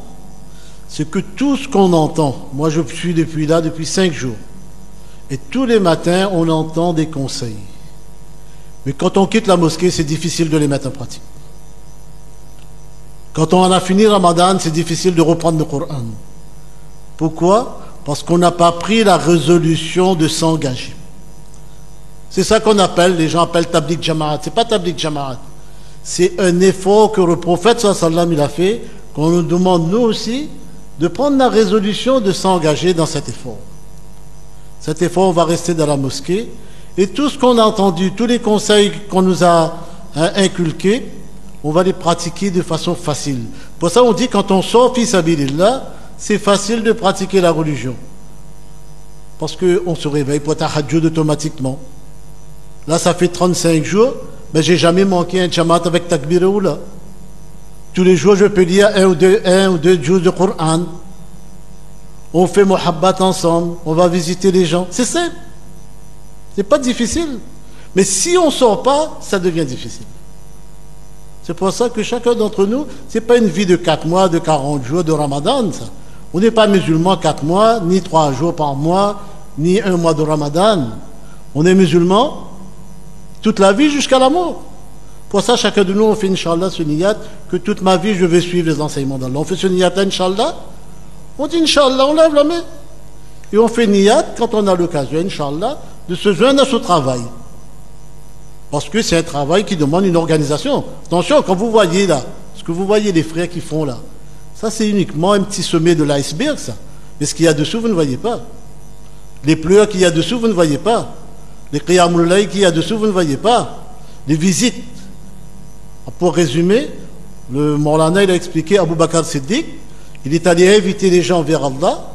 [SPEAKER 4] c'est que tout ce qu'on entend, moi je suis depuis 5 jours, et tous les matins on entend des conseils. Mais quand on quitte la mosquée, c'est difficile de les mettre en pratique. Quand on en a fini Ramadan, c'est difficile de reprendre le Coran. Pourquoi? Parce qu'on n'a pas pris la résolution de s'engager. C'est ça qu'on appelle, les gens appellent Tabligh Jamaat. C'est pas Tabligh Jamaat. C'est un effort que le prophète sallallahu alayhi wa sallam il a fait, qu'on nous demande nous aussi de prendre la résolution de s'engager dans cet effort. Cet effort, on va rester dans la mosquée, et tout ce qu'on a entendu, tous les conseils qu'on nous a inculqués, on va les pratiquer de façon facile. Pour ça, on dit quand on sort fi sabilillah, c'est facile de pratiquer la religion. Parce qu'on se réveille pour tahajjud automatiquement. Là, ça fait 35 jours, mais j'ai jamais manqué un jamaat avec takbir oula. Tous les jours, je peux lire un ou deux juz de Coran. On fait muhabbat ensemble, on va visiter les gens. C'est simple. C'est pas difficile. Mais si on ne sort pas, ça devient difficile. C'est pour ça que chacun d'entre nous, c'est pas une vie de 4 mois, de 40 jours de Ramadan, ça. On n'est pas musulman 4 mois, ni 3 jours par mois, ni 1 mois de Ramadan. On est musulman toute la vie jusqu'à la mort. Pour ça, chacun de nous, on fait Inch'Allah ce niyat, que toute ma vie, je vais suivre les enseignements d'Allah. On fait ce niyat Inch'Allah, on dit Inch'Allah, on lève la main. Et on fait niyat quand on a l'occasion, Inch'Allah, de se joindre à ce travail. Parce que c'est un travail qui demande une organisation. Attention, quand vous voyez là, ce que vous voyez les frères qui font là, ça c'est uniquement un petit sommet de l'iceberg, ça. Mais ce qu'il y a dessous, vous ne voyez pas. Les pleurs qu'il y a dessous, vous ne voyez pas. Les qiyamul layl qu'il y a dessous, vous ne voyez pas. Les visites. Pour résumer, le Maulana, il a expliqué, Abu Bakr Siddiq, il est allé inviter les gens vers Allah,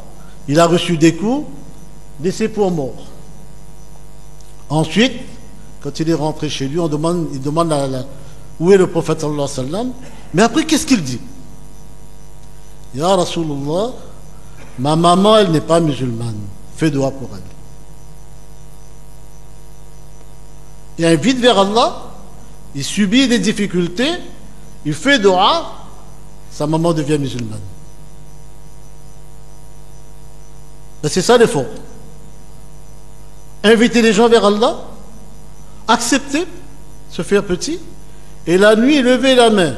[SPEAKER 4] il a reçu des coups, laissé pour mort. Ensuite, quand il est rentré chez lui, il demande où est le prophète sallallahu alayhi wa sallam. Mais après, qu'est-ce qu'il dit? Ya Rasulullah, ma maman, elle n'est pas musulmane. Fais dua pour elle. Il invite vers Allah, il subit des difficultés, il fait dua, sa maman devient musulmane. Et c'est ça l'effort. Inviter les gens vers Allah, accepter, se faire petit, et la nuit, lever la main.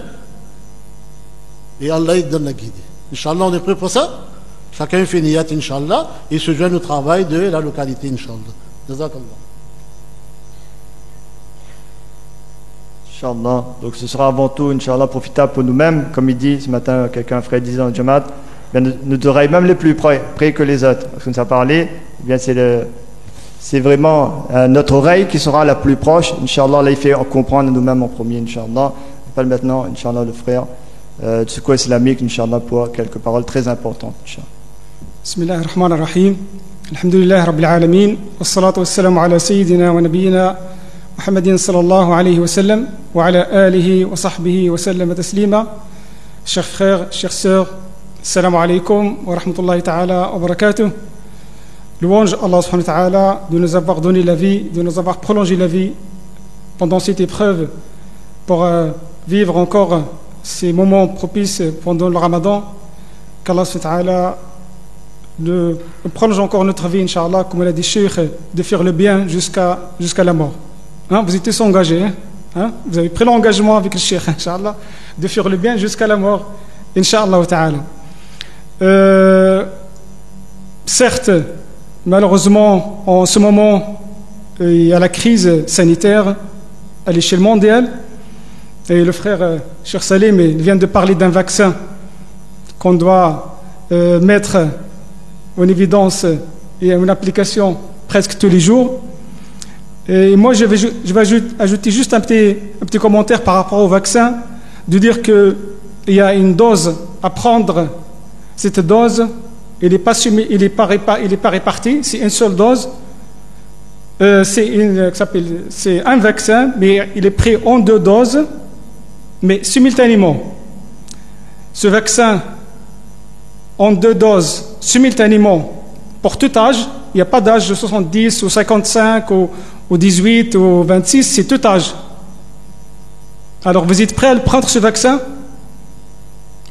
[SPEAKER 4] Et Allah, il donne la guidée. Inch'Allah, on est prêt pour ça? Chacun fait niyat, Inch'Allah, et se joint au travail de la localité, Inch'Allah. Jazakallah.
[SPEAKER 3] Inch'Allah. Donc ce sera avant tout, Inch'Allah, profitable pour nous-mêmes. Comme il dit ce matin, un frère disait dans le Jamaat, nos oreilles même les plus près que les autres. Parce qu'on nous a parlé, eh bien c'est vraiment notre oreille qui sera la plus proche. Inch'Allah, là il fait comprendre nous-mêmes en premier, Inch'Allah. On appelle maintenant, Inch'Allah, le frère du secours islamique, Inch'Allah, pour quelques paroles très importantes.
[SPEAKER 5] Bismillah ar-Rahman ar-Rahim. Alhamdulillah Rabbil Alamin. Wassalatu wassalamu ala Sayyidina wa Nabiyyina Muhammadin sallallahu alayhi wa sallam wa ala alihi wa sahbihi wa sallam taslima. Chers frères, chères sœurs, Assalamu alaikum wa rahmatullahi ta'ala wa barakatuh. Louange Allah subhanahu wa ta'ala de nous avoir donné la vie, de nous avoir prolongé la vie pendant cette épreuve pour vivre encore ces moments propices pendant le Ramadan. Qu'Allah subhanahu wa ta'ala nous prolonge encore notre vie, Inch'Allah, comme l'a dit Cheikh, de faire le bien jusqu'à la mort. Hein, vous étiez engagés, hein? Vous avez pris l'engagement avec le Cheikh, Inch'Allah, de faire le bien jusqu'à la mort, Inch'Allah ta'ala. Certes, malheureusement, en ce moment, il y a la crise sanitaire à l'échelle mondiale. Et le frère Cheikh Salim vient de parler d'un vaccin qu'on doit mettre en évidence et en application presque tous les jours. Et moi, je vais ajouter juste un petit commentaire par rapport au vaccin, de dire qu'il y a une dose à prendre. Cette dose, il n'est pas réparti, c'est une seule dose. C'est un vaccin, mais il est pris en 2 doses, mais simultanément. Ce vaccin, en 2 doses, simultanément, pour tout âge, il n'y a pas d'âge de 70 ou 55 ou 18 ou 26, c'est tout âge. Alors, vous êtes prêts à prendre ce vaccin?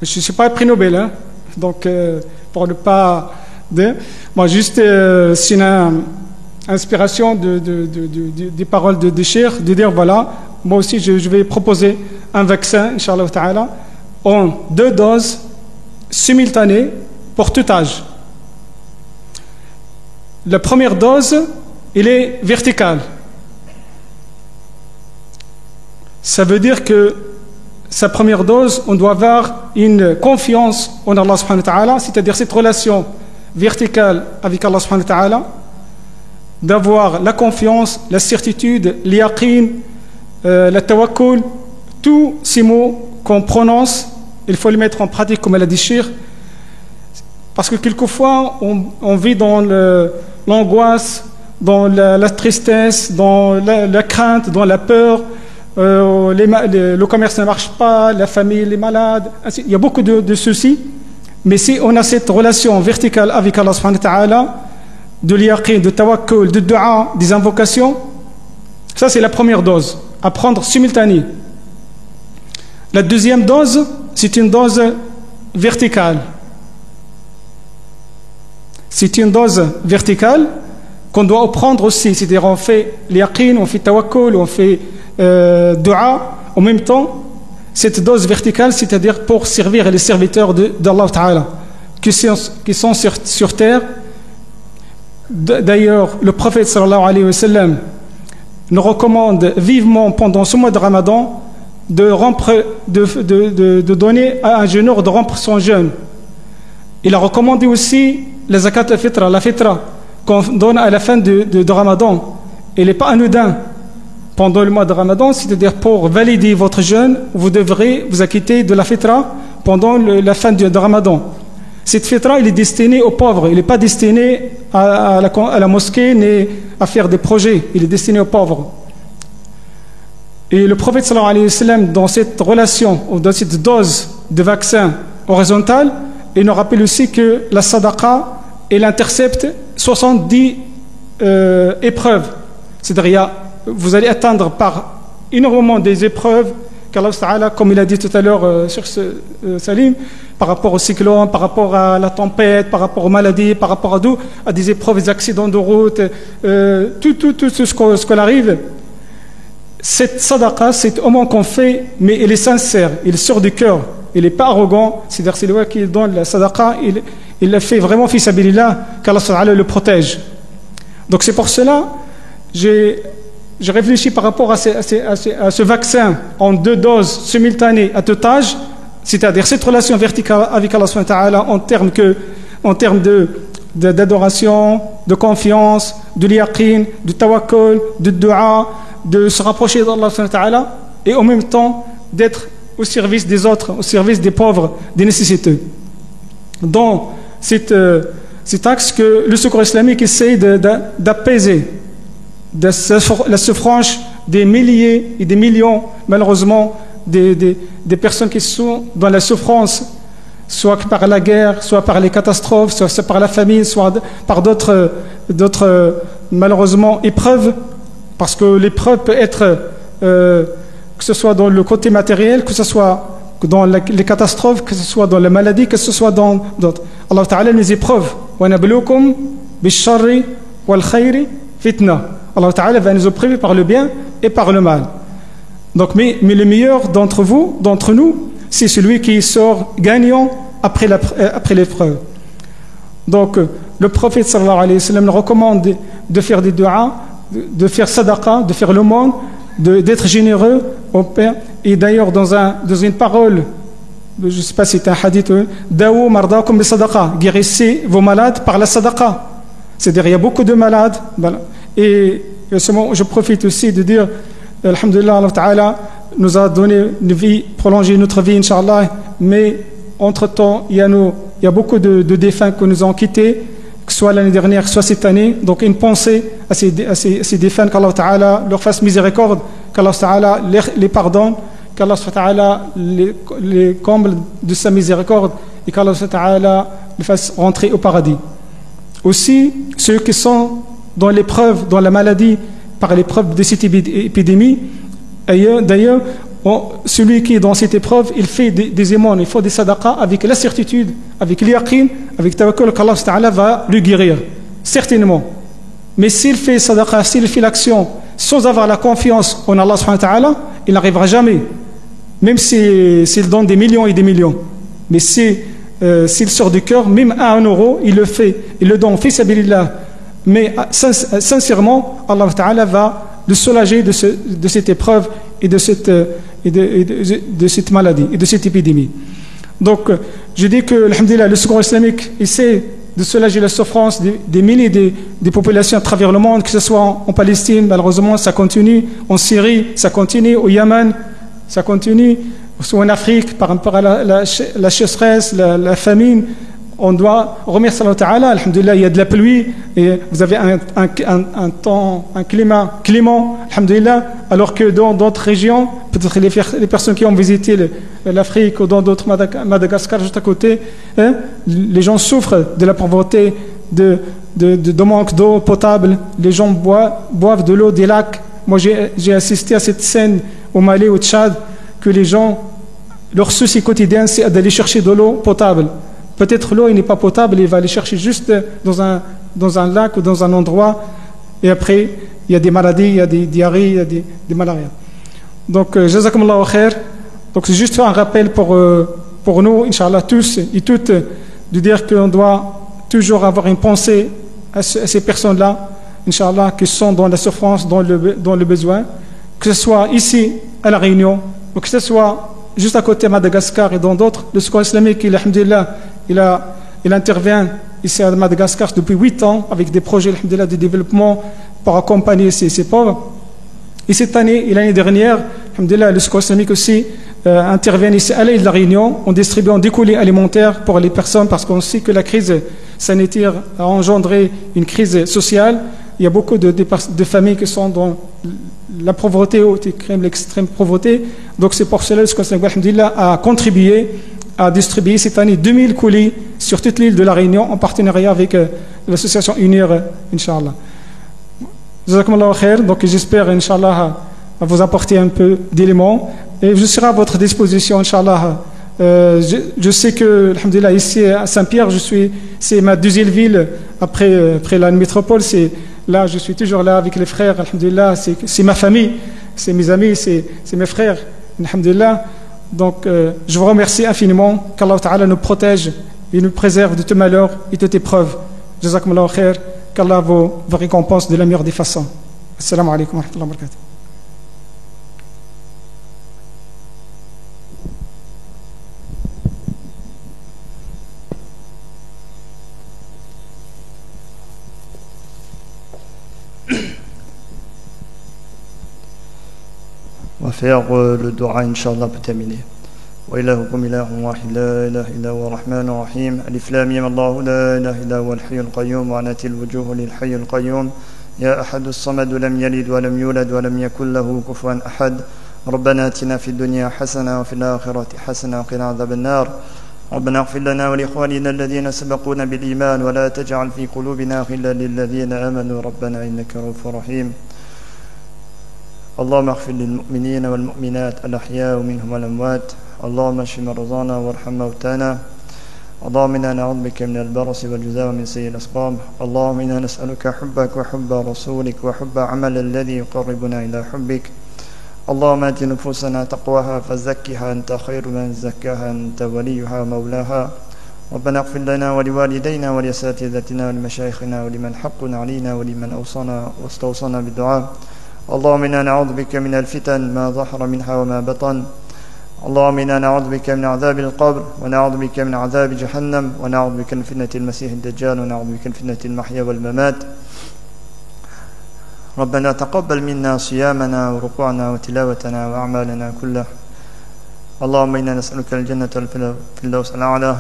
[SPEAKER 5] Je ne suis pas un prix Nobel, hein? Donc, pour ne pas... Moi, juste, c'est une inspiration des paroles de Cheikh, de dire, voilà, moi aussi, je vais proposer un vaccin, Inch'Allah ta'ala, en 2 doses simultanées pour tout âge. La première dose, elle est verticale. Ça veut dire que sa première dose, on doit avoir une confiance en Allah subhanahu wa ta'ala, c'est-à-dire cette relation verticale avec Allah subhanahu wa ta'ala, d'avoir la confiance, la certitude, l'yaqin, la tawakkul, tous ces mots qu'on prononce, il faut les mettre en pratique comme elle a dit Cheikh, parce que quelquefois on vit dans l'angoisse, dans la tristesse, dans la crainte, dans la peur. Le commerce ne marche pas, la famille est malade, il y a beaucoup de ceci. Mais si on a cette relation verticale avec Allah subhanahu wa ta'ala, de l'yaqin, de tawakkul, de dua, des invocations, ça c'est la première dose, à prendre simultanée. La deuxième dose, c'est une dose verticale. C'est une dose verticale qu'on doit prendre aussi, c'est-à-dire on fait l'yaqin, on fait tawakkul, on fait dua, en même temps cette dose verticale, c'est-à-dire pour servir les serviteurs d'Allah Ta'ala qui sont sur terre. D'ailleurs, le prophète sallallahu alayhi wa sallam nous recommande vivement pendant ce mois de Ramadan de donner à un jeûneur de rompre son jeûne. Il a recommandé aussi la zakat al-fitra, la fitra qu'on donne à la fin de Ramadan. Il n'est pas anodin pendant le mois de Ramadan, c'est-à-dire pour valider votre jeûne, vous devrez vous acquitter de la fitra pendant la fin de Ramadan. Cette fitra, il est destiné aux pauvres, il n'est pas destiné à la mosquée ni à faire des projets, il est destiné aux pauvres. Et le prophète sallallahu alayhi wa sallam, dans cette relation, ou dans cette dose de vaccin horizontale, il nous rappelle aussi que la sadaqa, elle intercepte 70 épreuves. C'est-à-dire, vous allez atteindre par énormément des épreuves qu'Allah Ta'ala, comme il a dit tout à l'heure sur Salim, par rapport au cyclone, par rapport à la tempête, par rapport aux maladies, par rapport à des épreuves, des accidents de route, tout ce qu'on arrive. Cette sadaqa, c'est au moins qu'on fait, mais il est sincère, il sort du cœur, il n'est pas arrogant, c'est-à-dire c'est lui qui donne la sadaqa, il le fait vraiment fi sabilillah, qu'Allah Ta'ala le protège. Donc c'est pour cela, j'ai réfléchi par rapport à ce vaccin en 2 doses simultanées à tout âge, c'est-à-dire cette relation verticale avec Allah subhanahu wa ta'ala en termes d'adoration, de confiance, de l'yaqin, de tawakkul, de dua, de se rapprocher d'Allah subhanahu wa ta'ala et en même temps d'être au service des autres, au service des pauvres, des nécessiteux. Dans cet axe que le secours islamique essaie d'apaiser la souffrance des milliers et des millions, malheureusement, des personnes qui sont dans la souffrance, soit par la guerre, soit par les catastrophes, soit par la famine, soit par d'autres malheureusement épreuves, parce que l'épreuve peut être que ce soit dans le côté matériel, que ce soit dans les catastrophes, que ce soit dans les maladies, que ce soit dans d'autres. Allah Ta'ala nous épreuve. Wa nabluukum bish-sharri wal khayri fitna. Allah Ta'ala va nous épreuver par le bien et par le mal. Donc, mais le meilleur d'entre nous, c'est celui qui sort gagnant après l'épreuve. Donc, le prophète sallallahu alayhi wa sallam nous recommande de faire des du'a, de faire sadaqa, de faire l'aumône, d'être généreux au Père. Et d'ailleurs, dans une parole, je ne sais pas si c'est un hadith, Daou mardakum bi sadaqa, guérissez vos malades par la sadaqa. C'est-à-dire, il y a beaucoup de malades. Voilà. Et je profite aussi de dire, alhamdulillah, Allah Ta'ala nous a donné une vie, prolongé notre vie, Inch'Allah, mais entre-temps, il y a beaucoup de défunts qui nous ont quittés, que ce soit l'année dernière, soit cette année. Donc une pensée à ces défunts, qu'Allah Ta'ala leur fasse miséricorde, qu'Allah Ta'ala les pardonne, qu'Allah Ta'ala les comble de sa miséricorde et qu'Allah Ta'ala les fasse rentrer au paradis. Aussi, ceux qui sont dans l'épreuve, dans la maladie, par l'épreuve de cette épidémie, d'ailleurs, celui qui est dans cette épreuve, il fait des aumônes, il fait des sadaqas avec la certitude, avec l'yaqin, avec tawakkul qu'Allah Ta'ala va le guérir, certainement. Mais s'il fait sadaqa, s'il fait l'action sans avoir la confiance en Allah subhanahu wa ta'ala, il n'arrivera jamais. Même s'il donne des millions et des millions. Mais s'il sort du cœur, même à 1 euro, il le fait, il le donne, fi sabilillah. Mais sincèrement, Allah Ta'ala va le soulager de cette épreuve et de cette maladie et de cette épidémie. Donc, je dis que, alhamdulillah, le secours islamique essaie de soulager la souffrance des milliers de populations à travers le monde, que ce soit en Palestine, malheureusement, ça continue, en Syrie, ça continue, au Yémen, ça continue, soit en Afrique, par rapport à la sécheresse, la famine. On doit remercier Allah Ta'ala, alhamdulillah, il y a de la pluie, et vous avez un climat clément, alhamdulillah, alors que dans d'autres régions, peut-être les personnes qui ont visité l'Afrique ou dans d'autres Madagascar juste à côté, les gens souffrent de la pauvreté, de manque d'eau potable, les gens boivent de l'eau des lacs. Moi j'ai assisté à cette scène au Mali, au Tchad, que les gens, leur souci quotidien c'est d'aller chercher de l'eau potable. Peut-être l'eau n'est pas potable, il va aller chercher juste dans un lac ou dans un endroit, et après il y a des maladies, il y a des diarrhées, il y a des maladies. Donc, jazakumullahu khair. Donc, c'est juste un rappel pour nous, Inch'Allah, tous et toutes, de dire qu'on doit toujours avoir une pensée à ces personnes-là, Inch'Allah, qui sont dans la souffrance, dans le besoin, que ce soit ici, à La Réunion, ou que ce soit juste à côté de Madagascar et dans d'autres. Le Secours islamique, alhamdulillah, il intervient ici à Madagascar depuis 8 ans avec des projets, alhamdulillah, de développement pour accompagner ces pauvres. Et cette année et l'année dernière, alhamdulillah, le Secours islamique aussi intervient ici à l'île de La Réunion en distribuant des colis alimentaires pour les personnes, parce qu'on sait que la crise sanitaire a engendré une crise sociale. Il y a beaucoup de familles qui sont dans la pauvreté ou l'extrême pauvreté. Donc c'est pour cela que le Secours islamique, alhamdulillah, a contribué à distribuer cette année 2000 colis sur toute l'île de La Réunion en partenariat avec l'association UNIR, Inch'Allah. Jazakumullahu khair. Donc j'espère, Inch'Allah, à vous apporter un peu d'éléments. Et je serai à votre disposition, Inch'Allah. Je sais que, alhamdulillah, ici à Saint-Pierre, c'est ma deuxième ville après la métropole. Là, je suis toujours là avec les frères, alhamdulillah. C'est ma famille, c'est mes amis, c'est mes frères, alhamdulillah. Donc, je vous remercie infiniment. Qu'Allah Ta'ala nous protège et nous préserve de tout malheur et de toute épreuve. Jazakumullahu khair. Qu'Allah vous récompense de la meilleure des façons. Assalamu alaikum wa rahmatullahi wa barakatuh.
[SPEAKER 3] On va faire le dua, Inch'Allah, pour terminer. وإلهكم إله واحد لا إله إلا هو الرحمن الرحيم ألف لام ميم الله لا إله إلا هو الحي القيوم وعنت الوجوه للحي القيوم يا أحد الصمد لم يلد ولم يولد ولم يكن له كفوا أحد ربنا آتنا في الدنيا حسنة وفي الآخرة حسنة وقنا عذاب النار ربنا اغفر لنا ولإخواننا الذين سبقونا بالإيمان ولا تجعل في قلوبنا غلا للذين آمنوا ربنا إنك رؤوف رحيم اللهم اغفر للمؤمنين والمؤمنات الأحياء منهم والأموات اللهم اشف مرضانا وارحم موتانا اللهم انا نعوذ بك من البرص والجذام ومن سيء الاسقام اللهم انا نسالك حبك وحب رسولك وحب عمل الذي يقربنا الى حبك اللهم ات نفوسنا تقواها فزكها انت خير من زكاها انت وليها ومولاها ربنا اغفر لنا ولوالدينا ولاساتذتنا ولمشايخنا ولمن حق علينا ولمن اوصانا واستوصانا بالدعاء اللهم انا نعوذ بك من الفتن ما ظهر منها وما بطن اللهم إنا نعوذ بك من عذاب القبر ونعوذ بك من عذاب جهنم ونعوذ بك من فتنة المسيح الدجال ونعوذ بك من فتنة المحيا والممات ربنا تقبل منا صيامنا وركوعنا وتلاوتنا وأعمالنا كلها اللهم إنا نسألك الجنة والفردوس الأعلى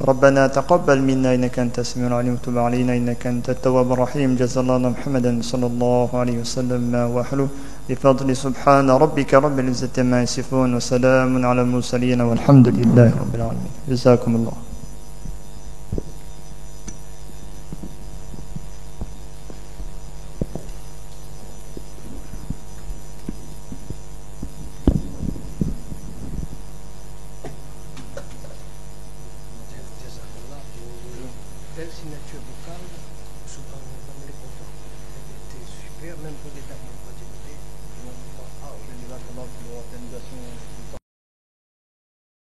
[SPEAKER 3] ربنا تقبل منا إنك أنت السميع العليم وتب علينا إنك أنت التواب الرحيم جزا الله محمدا صلى الله عليه وسلم ما وحله بفضل سبحان ربك رب العزة عما يصفون وسلام على المرسلين والحمد لله رب العالمين جزاكم الله. Même pour les derniers, l'organisation